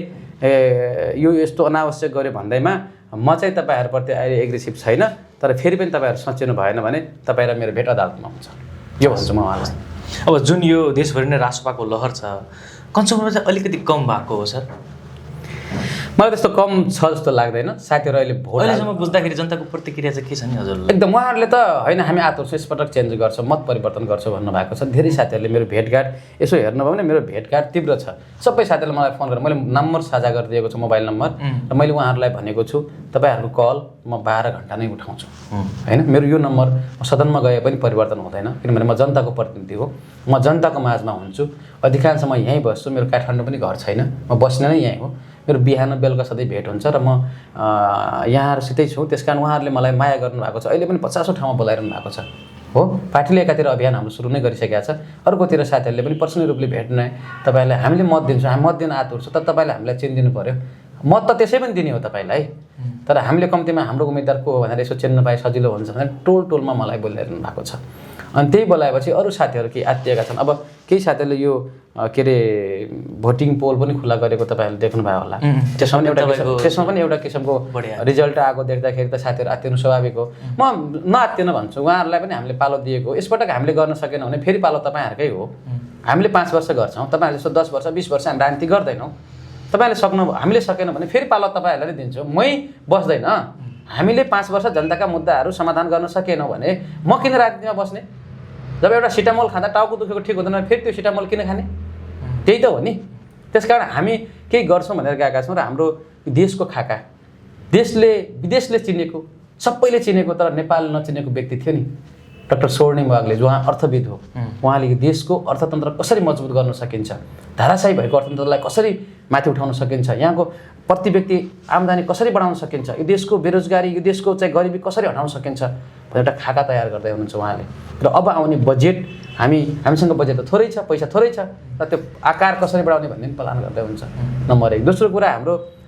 यो यस्तो अनावश्यक गर्यो भन्दैमा म चाहिँ तपाईँहरूप्रति अहिले एग्रेसिभ छैन, तर फेरि पनि तपाईँहरू सच्चिनु भएन भने तपाईँ र मेरो भेट अदालतमा हुन्छ, यो भन्छु म उहाँलाई। अब जुन यो देशभरि नै रासपाको लहर छ, कञ्चनपुरमा चाहिँ अलिकति कम भएको हो सर? मलाई त्यस्तो कम छ जस्तो लाग्दैन। साथीहरू अहिले भोट अहिलेसम्म बुझ्दाखेरि जनताको प्रतिक्रिया चाहिँ के छ नि हजुरलाई? एकदम उहाँहरूले त होइन हामी आतुर छौँ, यसपटक चेन्ज गर्छ, मत परिवर्तन गर्छ भन्नुभएको छ। धेरै साथीहरूले मेरो भेटघाट यसो हेर्नुभयो भने मेरो भेटघाट तीव्र छ। सबै साथीहरूले मलाई फोन गरेर मैले नम्बर साझा गरिदिएको छु, मोबाइल नम्बर, र मैले उहाँहरूलाई भनेको छु तपाईँहरूको कल म 12 घन्टा नै उठाउँछु होइन। मेरो यो नम्बर सदनमा गए पनि परिवर्तन हुँदैन, किनभने म जनताको प्रतिनिधि हो, म जनताको माझमा हुन्छु। अधिकांश म यहीँ बस्छु, मेरो काठमाडौँ पनि घर छैन, म बस्ने नै यहीँ हो। मेरो बिहान बेलुका सधैँ भेट हुन्छ र म यहाँहरूसितै छु। त्यस कारण उहाँहरूले मलाई माया गर्नुभएको छ। अहिले पनि 50औं ठाउँमा बोलाइरहनु भएको छ हो। पार्टीले एकातिर अभियान हाम्रो सुरु नै गरिसकेका छ, अर्कोतिर साथीहरूले पनि पर्सनल रूपले भेट्न तपाईँलाई हामीले मत दिन्छौँ, हामी मत दिन आतुर छ, तर तपाईँले हामीलाई चिनिदिनु पऱ्यो। मत त त्यसै पनि दिने हो तपाईँलाई, तर हामीले कम्तीमा हाम्रो उम्मेदवार को हो भनेर यसो चिन्न पाए सजिलो हुन्छ भनेर टोलमा मलाई बोलिरहनु भएको छ। अनि त्यही बोलाएपछि अरू साथीहरू केही आत्तिएका छन्। अब केही साथीहरूले यो के अरे भोटिङ पोल पनि खुला गरेको तपाईँहरूले देख्नुभयो होला। त्यसमा पनि एउटा किसिमको रिजल्ट आएको देख्दाखेरि त साथीहरू आत्तिनु स्वाभाविक हो। म नआत्तिन भन्छु, उहाँहरूलाई पनि हामीले पालो दिएको। यसपटक हामीले गर्न सकेनौँ भने फेरि पालो तपाईँहरूकै हो। हामीले 5 वर्ष गर्छौँ, तपाईँहरूले जस्तो 10 वर्ष 20 वर्ष हामी राजनीति गर्दैनौँ। तपाईँले हामीले सकेनौँ भने फेरि पालो तपाईँहरूलाई नै दिन्छौँ। मै बस्दैन, हामीले 5 वर्ष जनताका मुद्दाहरू समाधान गर्न सकेनौँ भने म किन राजनीतिमा बस्ने? जब एउटा सिटामोल खाँदा टाउको दुखेको ठिक हुँदैन, फेरि त्यो सिटामोल किन खाने? त्यही त हो नि। त्यसकारण हामी केही गर्छौँ भनेर गएका छौँ र हाम्रो देशको खाका विदेशले चिनेको, सबैले चिनेको तर नेपाल नचिनेको व्यक्ति थियो नि, डाक्टर स्वर्णिम वाग्ले, जो उहाँ अर्थविद हो। उहाँले यो देशको अर्थतन्त्र कसरी मजबुत गर्न सकिन्छ, धाराशाही भएको अर्थतन्त्रलाई कसरी माथि उठाउन सकिन्छ, यहाँको प्रति व्यक्ति आम्दानी कसरी बढाउन सकिन्छ, यो देशको बेरोजगारी, यो देशको चाहिँ गरिबी कसरी हटाउन सकिन्छ भनेर एउटा खाका तयार गर्दै हुनुहुन्छ उहाँले। र अब आउने बजेट हामीसँग बजेट त थोरै छ, पैसा थोरै छ, र त्यो आकार कसरी बढाउने भन्ने पनि प्लान गर्दै हुन्छ, नम्बर 1। दोस्रो कुरा,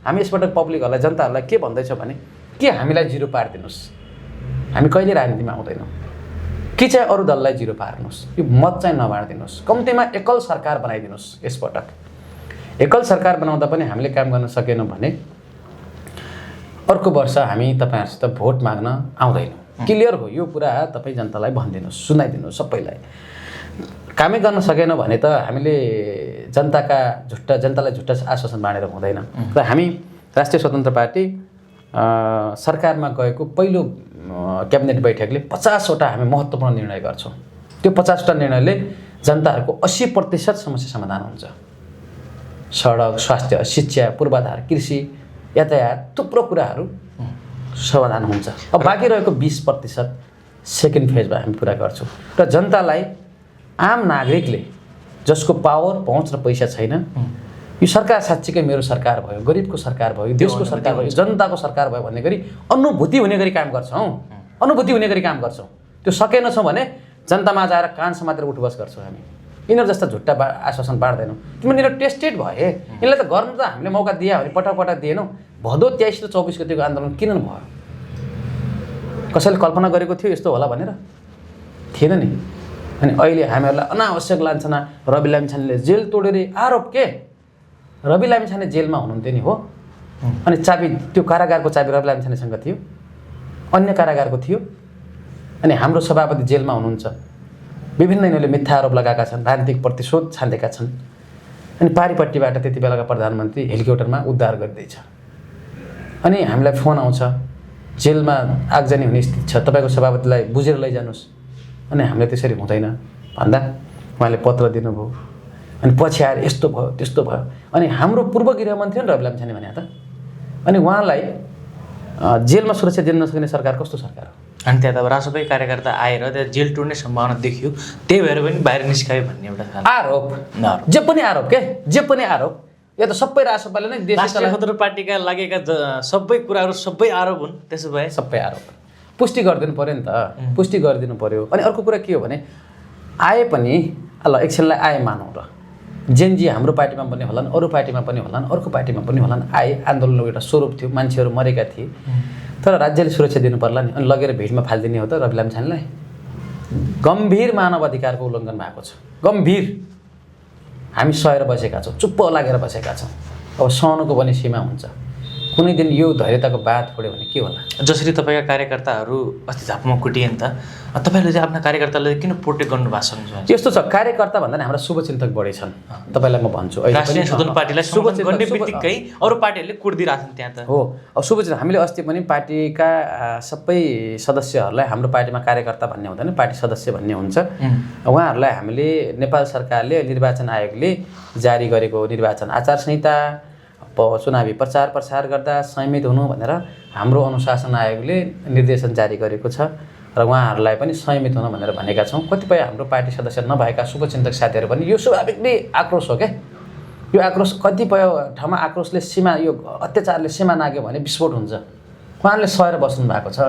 हामी यसपटक पब्लिकहरूलाई, जनताहरूलाई के भन्दैछ भने के हामीलाई जिरो पारिदिनुहोस्, हामी कहिले राजनीतिमा आउँदैनौँ, कि चाहिँ अरू दललाई जिरो पार्नुहोस्, यो मत चाहिँ नबाँडिदिनुहोस्, कम्तीमा एकल सरकार बनाइदिनुहोस्। यसपटक एकल सरकार बनाउँदा पनि हामीले काम गर्न सकेनौँ भने अर्को वर्ष हामी तपाईँहरूसित भोट माग्न आउँदैनौँ। क्लियर हो यो कुरा, तपाईँ जनतालाई भनिदिनुहोस्, सुनाइदिनुहोस् सबैलाई। कामै गर्न सकेनौँ भने त हामीले जनतालाई झुट्टा आश्वासन बाँडेर हुँदैन। र हामी राष्ट्रिय स्वतन्त्र पार्टी सरकारमा गएको पहिलो क्याबिनेट बैठकले 50वटा हामी महत्त्वपूर्ण निर्णय गर्छौँ। त्यो 50वटा निर्णयले जनताहरूको 80% समस्या समाधान हुन्छ। सडक, स्वास्थ्य, शिक्षा, पूर्वाधार, कृषि, यातायात, थुप्रो कुराहरू समाधान हुन्छ। अब बाँकी रहेको 20% सेकेन्ड फेजमा हामी पुरा गर्छौँ। र जनतालाई, आम नागरिकले जसको पावर, पहुँच र पैसा छैन, यो सरकार साँच्चीकै मेरो सरकार भयो, गरिबको सरकार भयो, देशको सरकार भयो, जनताको सरकार भयो भन्ने गरी अनुभूति हुने गरी काम गर्छौँ, अनुभूति हुने गरी काम गर्छौँ। त्यो सकेनछौँ भने जनतामा आएर कान समातेर उठबस गर्छौँ हामी। यिनीहरू जस्ता झुट्टा आश्वासन बाँड्दैनौँ। तिमीहरू टेस्टेड भए, यिनलाई त गर्नु त हामीले मौका दियो भने पटक दिएनौँ। भदौ 23 र 24 गतिको आन्दोलन किन भयो? कसैले कल्पना गरेको थियो यस्तो होला भनेर? थिएन नि। अनि अहिले हामीहरूलाई अनावश्यक लान्छना रवि लामिछानेले जेल तोडेर आरोप के? रवि लामिछाने जेलमा हुनुहुन्थ्यो नि हो, अनि चाबी, त्यो कारागारको चाबी रवि लामिछानेसँग थियो, अन्य कारागारको थियो, अनि हाम्रो सभापति जेलमा हुनुहुन्छ। विभिन्न यिनीहरूले मिथ्या आरोप लगाएका छन्, राजनीतिक प्रतिशोध छान्देका छन्। अनि पारिपट्टिबाट त्यति बेलाका प्रधानमन्त्री हेलिकप्टरमा उद्धार गरिँदैछ। अनि हामीलाई फोन आउँछ, जेलमा आगजनी हुने स्थिति छ, तपाईँको सभापतिलाई बुझेर लैजानुहोस्। अनि हामीलाई त्यसरी हुँदैन भन्दा उहाँले पत्र दिनुभयो। अनि पछि आएर यस्तो भयो त्यस्तो भयो। अनि हाम्रो पूर्व गृहमन्त्री रवि लामिछाने भने त, अनि उहाँलाई जेलमा सुरक्षा दिन नसक्ने सरकार कस्तो सरकार हो? अनि त्यहाँ त अब रासोकै कार्यकर्ता आएर त्यहाँ जेल टुट्ने सम्भावना देखियो, त्यही भएर पनि बाहिर निस्कायो भन्ने एउटा आरोप, जे पनि आरोप के, जे पनि आरोप। यो त सबै रासोपाले नै देश राष्ट्रिय स्वतन्त्र पार्टीका लागेका सबै कुराहरू सबै आरोप हुन्। त्यसो भए सबै आरोप पुष्टि गरिदिनु पऱ्यो नि त, पुष्टि गरिदिनु पऱ्यो। अनि अर्को कुरा के हो भने आए पनि ल एकछिनलाई आए मानौँ र जेनजी हाम्रो पार्टीमा पनि होलान्, अरू पार्टीमा पनि होलान्, अर्को पार्टीमा पनि होलान्, आए आन्दोलनको एउटा स्वरूप थियो, मान्छेहरू मरेका थिए। तर राज्यले सुरक्षा दिनु पर्ला नि, अनि लगेर भिडमा फालिदिने हो त रवि लामिछानेलाई? गम्भीर मानव अधिकारको उल्लङ्घन भएको छ, गम्भीर। हामी सहेर बसेका छौँ, चुप्प लागेर बसेका छौँ। अब सहनुको पनि सीमा हुन्छ। कुनै दिन यो धैर्यताको बात फोड्यो भने के होला? जसरी तपाईँका कार्यकर्ताहरू अस्ति झापामा कुटिए नि त, तपाईँहरूले चाहिँ आफ्ना कार्यकर्तालाई किन प्रोटेक्ट गर्नुभएको छ? यस्तो छ, कार्यकर्ता भन्दा नि हाम्रा शुभचिन्तक बढी छन्। तपाईँलाई म भन्छु, राष्ट्रिय स्वतन्त्र पार्टीलाई समर्थन गर्ने बित्तिकै अरू पार्टीहरूले कुटिदिरहेछन् त्यहाँ त। हो, अब शुभचिन्तक हामीले अस्ति पनि पार्टीका सबै सदस्यहरूलाई, हाम्रो पार्टीमा कार्यकर्ता भन्ने हुँदैन, पार्टी सदस्य भन्ने हुन्छ, उहाँहरूलाई हामीले नेपाल सरकारले, निर्वाचन आयोगले जारी गरेको निर्वाचन आचार संहिता, चुनावी प्रचार प्रसार गर्दा संयमित हुनु भनेर हाम्रो अनुशासन आयोगले निर्देशन जारी गरेको छ र उहाँहरूलाई पनि संयमित हुनु भनेर भनेका छौँ। कतिपय हाम्रो पार्टी सदस्य नभएका शुभचिन्तक साथीहरू पनि यो स्वाभाविक नै आक्रोश हो क्या। यो आक्रोश कतिपय ठाउँमा आक्रोशले सीमा, यो अत्याचारले सीमा नाग्यो भने विस्फोट हुन्छ। उहाँहरूले सहेर बस्नु भएको छ।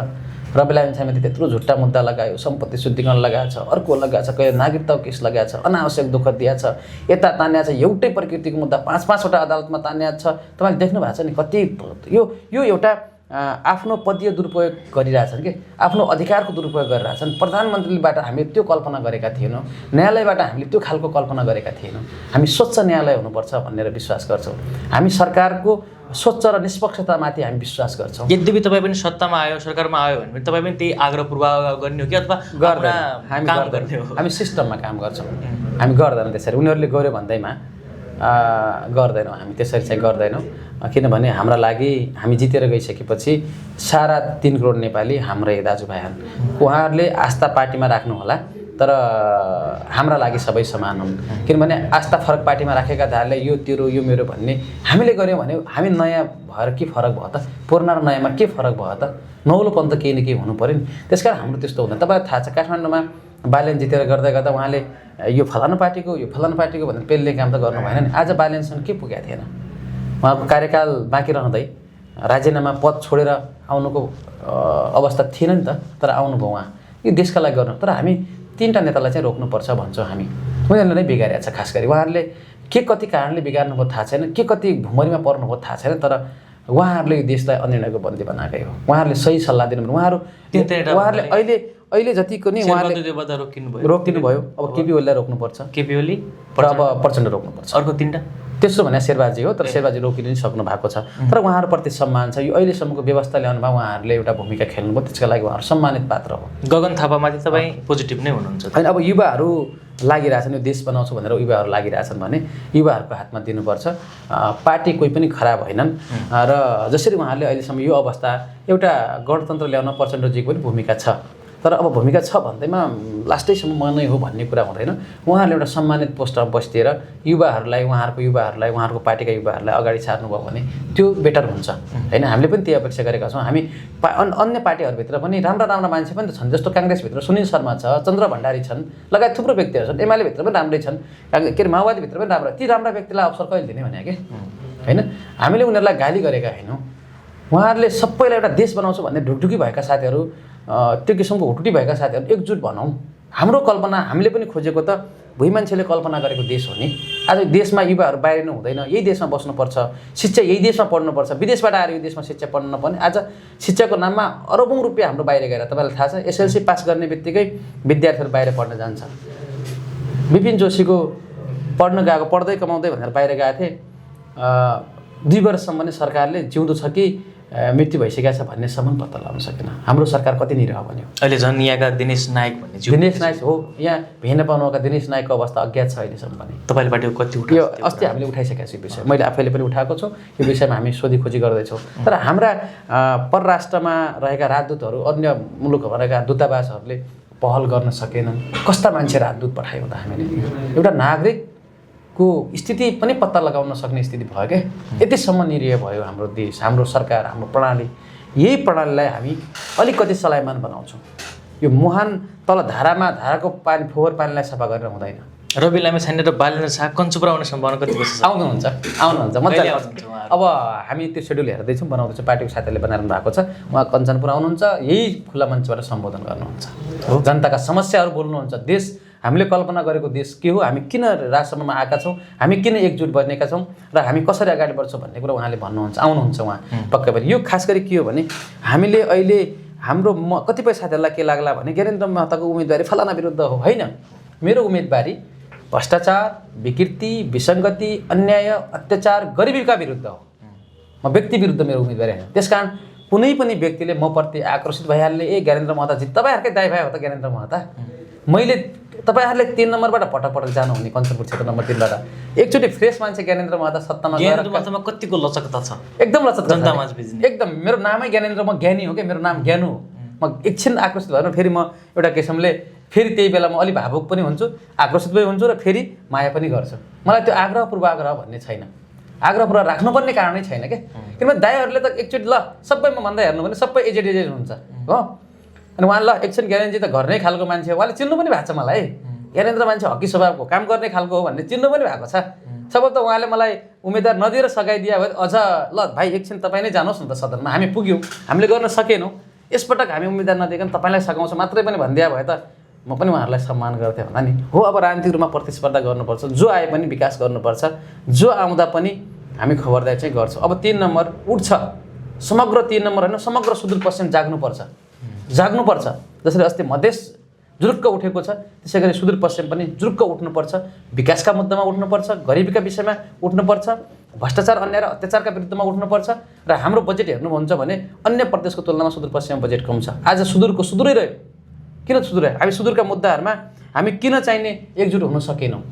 रवि लामिछानेमाथि त्यत्रो झुट्टा मुद्दा लगायो, सम्पत्ति शुद्धिकरण लगाएको छ, अर्को लगाएको छ, कहिले नागरिकताको केस लगाएको छ, अनावश्यक दुःख दिएको छ, यता तान्या छ, एउटै प्रकृतिको मुद्दा 5-5वटा अदालतमा तान्या छ। तपाईँले देख्नु भएको छ नि कति यो एउटा आफ्नो पदीय दुरुपयोग गरिरहेछन् कि आफ्नो अधिकारको दुरुपयोग गरिरहेछन्। प्रधानमन्त्रीबाट हामीले त्यो कल्पना गरेका थिएनौँ, न्यायालयबाट हामीले त्यो खालको कल्पना गरेका थिएनौँ। हामी स्वच्छ न्यायालय हुनुपर्छ भनेर विश्वास गर्छौँ। हामी सरकारको स्वच्छ र निष्पक्षतामाथि हामी विश्वास गर्छौँ। यद्यपि तपाईँ पनि सत्तामा आयो, सरकारमा आयो भने तपाईँ पनि त्यही आग्रह पूर्वाग्रह गर्ने हो कि अथवा काम गर्ने हो? हामी सिस्टममा काम गर्छौँ, हामी गर्दैनौँ त्यसरी। उनीहरूले गऱ्यो भन्दैमा गर्दैनौँ, हामी त्यसरी चाहिँ गर्दैनौँ। किनभने हाम्रा लागि हामी जितेर गइसकेपछि 3.5 करोड नेपाली हाम्रै दाजुभाइ हुन्। उहाँहरूले आस्था पार्टीमा राख्नु होला, तर हाम्रा लागि सबै समान हुन्। किनभने आस्था फरक पार्टीमा राखेका धारले यो तेरो यो मेरो भन्ने हामीले गऱ्यौँ भने हामी नयाँ भएर के फरक भयो त? पुराना र नयाँमा के फरक भयो त? नौलोपन त केही न केही हुनु पऱ्यो नि। त्यस कारण हाम्रो त्यस्तो हुँदैन। तपाईँलाई थाहा छ, काठमाडौँमा बालेन जितेर गर्दा गर्दा उहाँले यो फलानु पार्टीको भनेर पेल्ने काम त गर्नु भएन नि। आज बालेनसँग के पुगेको थिएन? उहाँको कार्यकाल बाँकी रहँदै राजीनामा पद छोडेर आउनुको अवस्था थिएन नि त, तर आउनुभयो उहाँ। यो देशका लागि गर्नु। तर हामी 3टा नेतालाई चाहिँ रोक्नुपर्छ भन्छौँ हामी। उनीहरूले नै बिगारेको छ। खास गरी उहाँहरूले के कति कारणले बिगार्नुभयो थाहा छैन, के कति भुमरीमा पर्नुभयो थाहा छैन, तर उहाँहरूले यो देशलाई अनिर्णयको बन्दी बनाएकै हो। उहाँहरूले सही सल्लाह दिनु। उहाँहरूले अहिले जतिको नि उहाँले रोकिदिनु भयो। अब केपी ओलीलाई रोक्नुपर्छ, केपी ओली र अब प्रचण्ड रोक्नुपर्छ। अर्को 3टा तेस्रो भने शेरबाजी हो, तर शेरबाजी रोकिनु सक्नु भएको छ। तर उहाँहरूप्रति सम्मान छ। यो अहिलेसम्मको व्यवस्था ल्याउनुमा उहाँहरूले एउटा भूमिका खेल्नुभयो, त्यसका लागि उहाँहरू सम्मानित पात्र हो। गगन थापामाथि तपाईँ पोजिटिभ नै हुनुहुन्छ? होइन, अब युवाहरू लागिरहेछन्, यो देश बनाउँछु भनेर युवाहरू लागिरहेछन् भने युवाहरूको हातमा दिनुपर्छ। पार्टी कोही पनि खराब होइनन् र जसरी उहाँहरूले अहिलेसम्म यो अवस्था एउटा गणतन्त्र ल्याउन प्रचण्डजीको पनि भूमिका छ। तर अब भूमिका छ भन्दैमा लास्टैसम्म म नै हो भन्ने कुरा हुँदैन। उहाँहरूले एउटा सम्मानित पोस्टमा बसिदिएर उहाँहरूको पार्टीका युवाहरूलाई अगाडि सार्नुभयो भने त्यो बेटर हुन्छ होइन। हामीले पनि त्यही अपेक्षा गरेका छौँ। हामी अन्य पार्टीहरूभित्र पनि राम्रा मान्छे पनि त छन्। जस्तो काङ्ग्रेसभित्र सुनिल शर्मा छ, चन्द्र भण्डारी छन्, लगायत थुप्रो व्यक्तिहरू छन्। एमालेभित्र पनि राम्रै छन्, के अरे माओवादीभित्र पनि राम्रो। ती राम्रा व्यक्तिलाई अवसर कहिले दिने भने के होइन। हामीले उनीहरूलाई गाली गरेका होइनौँ। उहाँहरूले सबैलाई एउटा देश बनाउँछु भन्ने ढुकढुकी भएका साथीहरू, त्यो किसिमको हुटुटी भएका साथीहरू एकजुट बनाउँ। हाम्रो कल्पना हामीले पनि खोजेको त भुइँ मान्छेले कल्पना गरेको देश हो नि। आज देशमा युवाहरू बाहिरिनु हुँदैन, यही देशमा बस्नुपर्छ, शिक्षा यही देशमा पढ्नुपर्छ, विदेशबाट आएर यो देशमा शिक्षा पढ्न नपर्ने। आज शिक्षाको नाममा अरबौँ रुपियाँ हाम्रो बाहिर गएर, तपाईँलाई थाहा छ, एसएलसी पास गर्ने बित्तिकै विद्यार्थीहरू बाहिर पढ्न जान्छ। विपिन जोशीको पढ्दै कमाउँदै भनेर बाहिर गएको थिए। 2 वर्षसम्म नै सरकारले जिउँदो छ कि मृत्यु भइसकेको छ भन्नेसम्म पत्ता लगाउन सकेन। हाम्रो सरकार कति निरह बन्यो। अहिले झन् यहाँका दिनेश नायक भन्ने दिनेश नायक हो, यहाँ भेन पाउनुका दिनेश नायकको अवस्था अज्ञात छ अहिलेसम्म पनि। तपाईँले पार्टीको कति यो अस्ति हामीले उठाइसकेका छौँ विषय, मैले आफैले पनि उठाएको छु। यो विषयमा हामी सोधीखोजी गर्दैछौँ। तर हाम्रा परराष्ट्रमा रहेका राजदूतहरू, अन्य मुलुकमा रहेका दूतावासहरूले पहल गर्न सकेनन्। कस्ता मान्छे राजदूत पठायो त हामीले? एउटा नागरिकको स्थिति पनि पत्ता लगाउन सक्ने स्थिति भयो क्या। यतिसम्म निरीह भयो हाम्रो देश, हाम्रो सरकार, हाम्रो प्रणाली। यही प्रणालीलाई हामी अलिकति चलायमान बनाउँछौँ। यो मुहान तल धाराको पानी, फोहोर पानीलाई सफा गरेर हुँदैन। रवि लामिछाने र बालेन्द्र शाह कञ्चपुर आउने सम्भावना कति छ? आउनुहुन्छ मजाले आउनुहुन्छ। अब हामी त्यो सेड्युल हेर्दैछौँ, बनाउँदैछौँ। पार्टीको साथीहरूले बनाइरहनु भएको छ। उहाँ कञ्चनपुर आउनुहुन्छ, यही खुला मञ्चबाट सम्बोधन गर्नुहुन्छ, जनताका समस्याहरू बोल्नुहुन्छ, देश हामीले कल्पना गरेको देश के हो, हामी किन राष्ट्रसभामा आएका छौँ, हामी किन एकजुट बनेका छौँ र हामी कसरी अगाडि बढ्छौँ भन्ने कुरा उहाँले भन्नुहुन्छ, आउनुहुन्छ उहाँ पक्कै पनि। यो खास गरी के हो भने हामीले अहिले हाम्रो कतिपय साथीहरूलाई के लाग्ला भने ज्ञानेन्द्र महताको उम्मेदवारी फलाना विरुद्ध हो, होइन। मेरो उम्मेदवारी भ्रष्टाचार, विकृति, विसङ्गति, अन्याय, अत्याचार, गरिबीका विरुद्ध हो। म व्यक्ति विरुद्ध मेरो उम्मेदवारी होइन। त्यसकारण कुनै पनि व्यक्तिले म प्रति आकर्षित भइहाल्ने, ए ज्ञानेन्द्र महताजी तपाईँहरूकै दाइ भाइ हो त ज्ञानेन्द्र महता, मैले तपाईँहरूले 3 नम्बरबाट पटक पटक जानुहुने कञ्चनपुर क्षेत्र नम्बर 3 बाट एकचोटि फ्रेस मान्छे ज्ञानेन्द्र महता सत्तामा गएर ज्ञानेन्द्र कतिको लचकता छ, एकदम लचकता जनतामाझ भिज्ने। एकदम मेरो नामै ज्ञानेन्द्र, म ज्ञानी हो क्या, मेरो नाम ज्ञानु हो। म एकछिन आकर्षित भएर फेरि म एउटा किसिमले फेरि त्यही बेला म अलि भावुक पनि हुन्छु, आकर्षित पनि हुन्छु र फेरि माया पनि गर्छु। मलाई त्यो आग्रह पूर्वाग्रह भन्ने छैन, आग्रह पूर्व राख्नुपर्ने कारणै छैन क्या। किनभने दाइहरूले त एकचोटि ल सबैमा भन्दा हेर्नु भने सबै एजेड हुन्छ हो। अनि उहाँ ल एकछिन ज्ञानेन्द्रजी त घरनै खालको मान्छे हो, उहाँले चिन्नु पनि भएको छ मलाई, ज्ञानेन्द्र मान्छे हकी स्वभावको काम गर्ने खालको हो भन्ने चिन्नु पनि भएको छ। सबब त उहाँले मलाई उम्मेदवार नदिएर सघाइदिया भए अझ ल भाइ एकछिन तपाईँ नै जानुहोस् न त सदनमा, हामी पुग्यौँ, हामीले गर्न सकेनौँ, यसपटक हामी उम्मेदवार नदिकन तपाईँलाई सघाउँछौँ मात्रै पनि भनिदिया भए त म पनि उहाँहरूलाई सम्मान गर्थेँ होला नि। हो अब राजनीतिक रूपमा प्रतिस्पर्धा गर्नुपर्छ, जो आए पनि विकास गर्नुपर्छ, जो आउँदा पनि हामी खबरदारी चाहिँ गर्छौँ। अब 3 नम्बर उठ्छ, समग्र 3 नम्बर होइन, समग्र सुदूरपश्चिम जाग्नुपर्छ, जाग्नुपर्छ। जसरी अस्ति मधेस जुरुक्क उठेको छ त्यसै गरी सुदूरपश्चिम पनि जुरुक्क उठ्नुपर्छ, विकासका मुद्दामा उठ्नुपर्छ, गरिबीका विषयमा उठ्नुपर्छ, भ्रष्टाचार अन्याय र अत्याचारका विरुद्धमा उठ्नुपर्छ। र हाम्रो बजेट हेर्नुहुन्छ भने अन्य प्रदेशको तुलनामा सुदूरपश्चिममा बजेट कम छ। आज सुदूरको सुदूरै रह्यो, किन सुदूर रह्यो? हामी सुदूरका मुद्दाहरूमा हामी किन चाहिने एकजुट हुन सकेनौँ?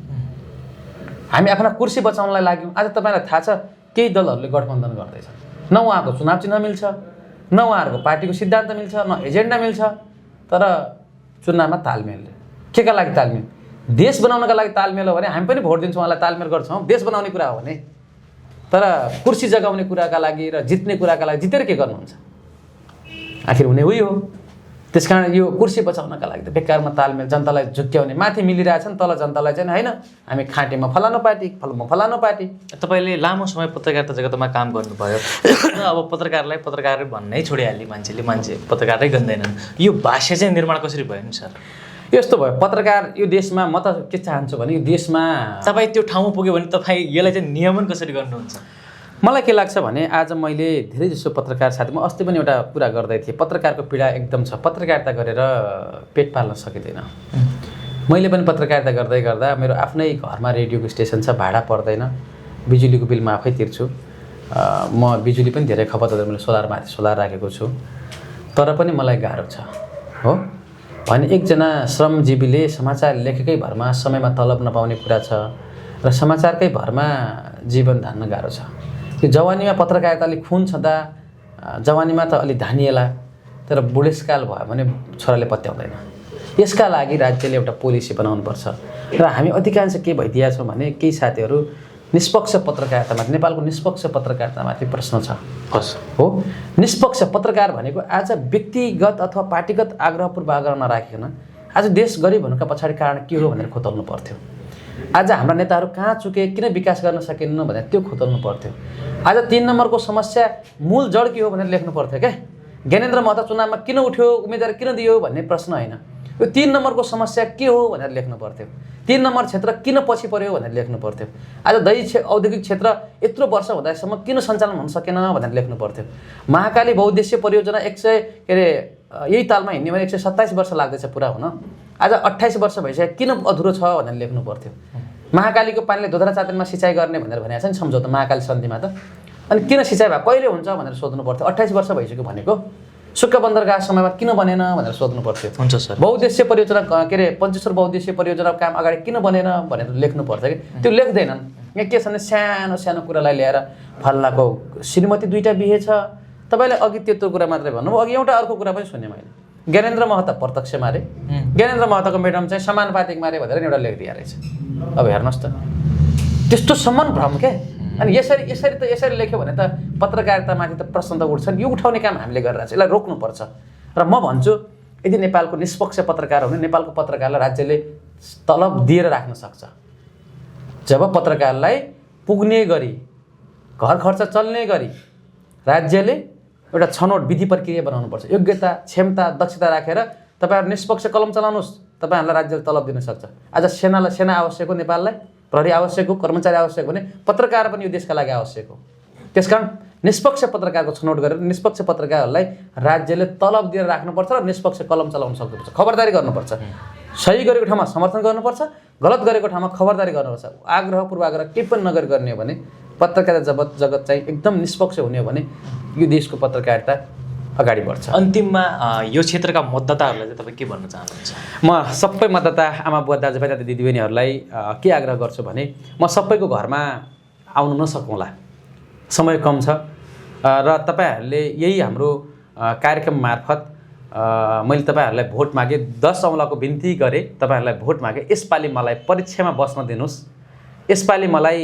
हामी आफ्ना कुर्सी बचाउनलाई लाग्यौँ। आज तपाईँलाई थाहा छ केही दलहरूले गठबन्धन गर्दैछ, न उहाँको चुनाव चिन्ह मिल्छ, न उहाँहरूको पार्टीको सिद्धान्त मिल्छ, न एजेन्डा मिल्छ, तर चुनावमा तालमेल। के का लागि तालमेल? देश बनाउनका लागि तालमेल हो भने हामी पनि भोट दिन्छौँ, उहाँलाई तालमेल गर्छौँ, देश बनाउने कुरा हो भने। तर कुर्सी जगाउने कुराका लागि र जित्ने कुराका लागि जितेर के गर्नुहुन्छ? आखिर हुने उही हो। त्यसकारण यो कुर्सी बचाउनका लागि त बेकारमा तालमेल, जनतालाई झुक्क्याउने, माथि मिलिरहेछन् तल जनतालाई चाहिँ होइन हामी खाँटीमा फलानु पार्टी, फलानु पार्टी। तपाईँले लामो समय पत्रकारिता जगतमा काम गर्नुभयो र अब पत्रकारलाई पत्रकार भन्नै छोडिहाल्ने मान्छे पत्रकारै गर्दैनन्। यो भाष्य चाहिँ निर्माण कसरी भयो नि सर? यस्तो भयो, पत्रकार यो देशमा म त के चाहन्छु भने यो देशमा तपाईँ त्यो ठाउँमा पुग्यो भने तपाईँ यसलाई चाहिँ नियमन कसरी गर्नुहुन्छ? मलाई के लाग्छ भने आज मैले धेरै जसो पत्रकार साथी, म अस्ति पनि एउटा कुरा गर्दै थिएँ, पत्रकारको पीडा एकदम छ, पत्रकारिता गरेर पेट पाल्न सकिँदैन। मैले पनि पत्रकारिता गर्दै गर्दा मेरो आफ्नै घरमा रेडियोको स्टेसन छ, भाडा पर्दैन, बिजुलीको बिल म आफै तिर्छु, म बिजुली पनि धेरै खपत हुँदैन, मैले सोलरमाथि सोलर राखेको छु, तर पनि मलाई गाह्रो छ हो। भने एकजना श्रमजीवीले समाचार लेखेकै भरमा समयमा तलब नपाउने कुरा छ र समाचारकै भरमा जीवन धान्न गाह्रो छ। यो जवानीमा पत्रकारिता अलिक खुन छँदा जवानीमा त अलि धानिएला, तर बुढेसकाल भयो भने छोराले पत्याउँदैन। यसका लागि राज्यले एउटा पोलिसी बनाउनुपर्छ र हामी अधिकांश के भइदिएछौँ भने केही साथीहरू निष्पक्ष पत्रकारितामाथि, नेपालको निष्पक्ष पत्रकारितामाथि प्रश्न छ। हो, निष्पक्ष पत्रकार भनेको आज व्यक्तिगत अथवा पार्टीगत आग्रह पूर्वाग्रह नराखिकन आज देश गरिब हुनुका पछाडि कारण के हो भनेर खोतल्नु पर्थ्यो। आज हाम्रा नेताहरू कहाँ चुके, किन विकास गर्न सकेनन् भनेर त्यो खोतल्नु पर्थ्यो। आज 3 नम्बरको समस्या मूल जड के हो भनेर लेख्नु पर्थ्यो क्या। ज्ञानेन्द्र महता चुनावमा किन उठ्यो, उम्मेदवार किन दियो भन्ने प्रश्न होइन, यो 3 नम्बरको समस्या के हो भनेर लेख्नु पर्थ्यो। 3 नम्बर क्षेत्र किन पछि पर्यो भनेर लेख्नु पर्थ्यो। आज दही औद्योगिक क्षेत्र यत्रो वर्ष हुँदासम्म किन सञ्चालन हुन सकेन भनेर लेख्नु पर्थ्यो। महाकाली बहुद्देश्य परियोजना 100 के अरे यही तालमा हिँड्ने भने 127 वर्ष लाग्दैछ पुरा हुन, आज 28 वर्ष भइसक्यो, किन अधुरो छ भनेर लेख्नु पर्थ्यो। महाकालीको पानीले धोधरा चातनमा सिँचाइ गर्ने भनेर भनेको छ नि सम्झौता महाकाली सन्धिमा त, अनि किन सिँचाइ भयो, कहिले हुन्छ भनेर सोध्नु पर्थ्यो। 28 वर्ष भइसक्यो भनेको, सुक्खा बन्दरगाह समयमा किन बनेन भनेर सोध्नु पर्थ्यो। हुन्छ सर, बहुद्देश्य परियोजना के अरे पञ्चेश्वर बहुद्देश्य परियोजना काम अगाडि किन बनेन भनेर लेख्नु पर्छ कि त्यो लेख्दैनन्। यहाँ के छ भने सानो सानो कुरालाई ल्याएर फल्लाको श्रीमती 2टा बिहे छ, तपाईँले अघि त्यत्रो कुरा मात्रै भन्नुभयो, अघि एउटा अर्को कुरा पनि सुने मैले, ज्ञानेन्द्र महता प्रत्यक्ष मारे, ज्ञानेन्द्र महताको म्याडम चाहिँ समानुपातिक मारे भनेर एउटा लेखिदिया रहेछ। अब हेर्नुहोस् त, त्यस्तो सम्मान भ्रम के। अनि यसरी लेख्यो भने त पत्रकारितामाथि त प्रश्न त उठ्छन्। यो उठाउने काम हामीले गरिरहेको छ, यसलाई रोक्नुपर्छ। र म भन्छु यदि नेपालको निष्पक्ष पत्रकार हो भने नेपालको पत्रकारलाई राज्यले तलब दिएर राख्न सक्छ। जब पत्रकारलाई पुग्ने गरी, घर खर्च चल्ने गरी राज्यले एउटा छनौट विधि प्रक्रिया बनाउनुपर्छ। योग्यता, क्षमता, दक्षता राखेर तपाईँहरू निष्पक्ष कलम चलाउनुहोस्, तपाईँहरूलाई राज्यले तलब दिन सक्छ। आज सेना आवश्यक हो नेपाललाई, प्रहरी आवश्यक हो, कर्मचारी आवश्यक भने पत्रकार पनि यो देशका लागि आवश्यक हो। त्यसकारण निष्पक्ष पत्रकारको छनौट गरेर निष्पक्ष पत्रकारहरूलाई राज्यले तलब दिएर राख्नुपर्छ र निष्पक्ष कलम चलाउन सक्नुपर्छ, खबरदारी गर्नुपर्छ। सही गरेको ठाउँमा समर्थन गर्नुपर्छ, गलत गरेको ठाउँमा खबरदारी गर्नुपर्छ। आग्रह पूर्वाग्रह केही पनि नगरी गर्ने हो भने पत्रकारिता जगत चाहिँ एकदम निष्पक्ष हुने हो भने यो देशको पत्रकारिता अगाडि बढ्छ। अन्तिममा यो क्षेत्रका मतदाताहरूलाई चाहिँ तपाईँ के भन्न चाहनुहुन्छ? म सबै मतदाता आमा बुवा दाजुभाइ दाजु दिदीबहिनीहरूलाई के आग्रह गर्छु भने म सबैको घरमा आउनु नसकौँला, समय कम छ र तपाईँहरूले यही हाम्रो कार्यक्रम मार्फत मैले तपाईँहरूलाई भोट मागेँ, 10 औँलाको बिन्ती गरेँ, तपाईँहरूलाई भोट मागेँ। यसपालि मलाई परीक्षामा बस्न दिनुहोस्, यसपालि मलाई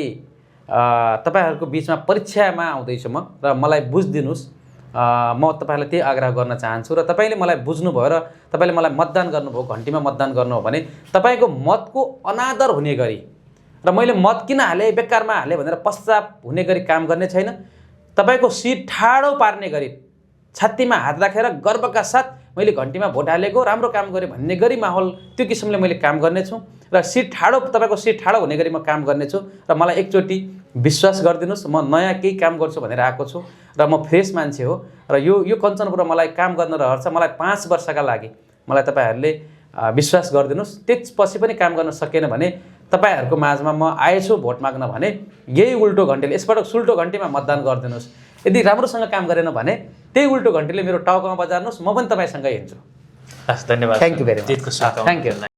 तपाईँहरूको बिचमा परीक्षामा आउँदैछु म र मलाई बुझिदिनुहोस्। म तपाईँहरूलाई त्यही आग्रह गर्न चाहन्छु र तपाईँले मलाई बुझ्नुभयो र तपाईँले मलाई मतदान गर्नुभयो, घन्टीमा मतदान गर्नुभयो भने तपाईँको मतको अनादर हुने गरी र मैले मत किन हालेँ, बेकारमा हालेँ भनेर पश्चाताप हुने गरी काम गर्ने छैन। तपाईँको सिट ठाडो पार्ने गरी छातीमा हात राखेर गर्वका साथ मैले घन्टीमा भोट हालेको, राम्रो काम गरेँ भन्ने गरी माहौल त्यो किसिमले मैले काम गर्नेछु र तपाईँको सिट ठाडो हुने गरी म काम गर्नेछु। र मलाई एकचोटि विश्वास गरिदिनुहोस्, म नयाँ केही काम गर्छु भनेर आएको छु र म फ्रेस मान्छे हो र यो कञ्चनपुरमा मलाई काम गर्न रहन्छ। मलाई 5 वर्षका लागि मलाई तपाईँहरूले विश्वास गरिदिनुहोस्। त्यसपछि पनि काम गर्न सकेन भने तपाईँहरूको माझमा म आएछु भोट माग्न भने यही उल्टो घन्टीले, यसपटक सुल्टो घन्टीमा मतदान गरिदिनुहोस्। यदि राम्रोसँग काम गरेन भने त्यही उल्टो घन्टीले मेरो टाउकोमा बजार्नुहोस्, म पनि तपाईँसँगै हिँड्छु। हस्, धन्यवाद। Thank you very much. जितको शुभकामना। Thank you.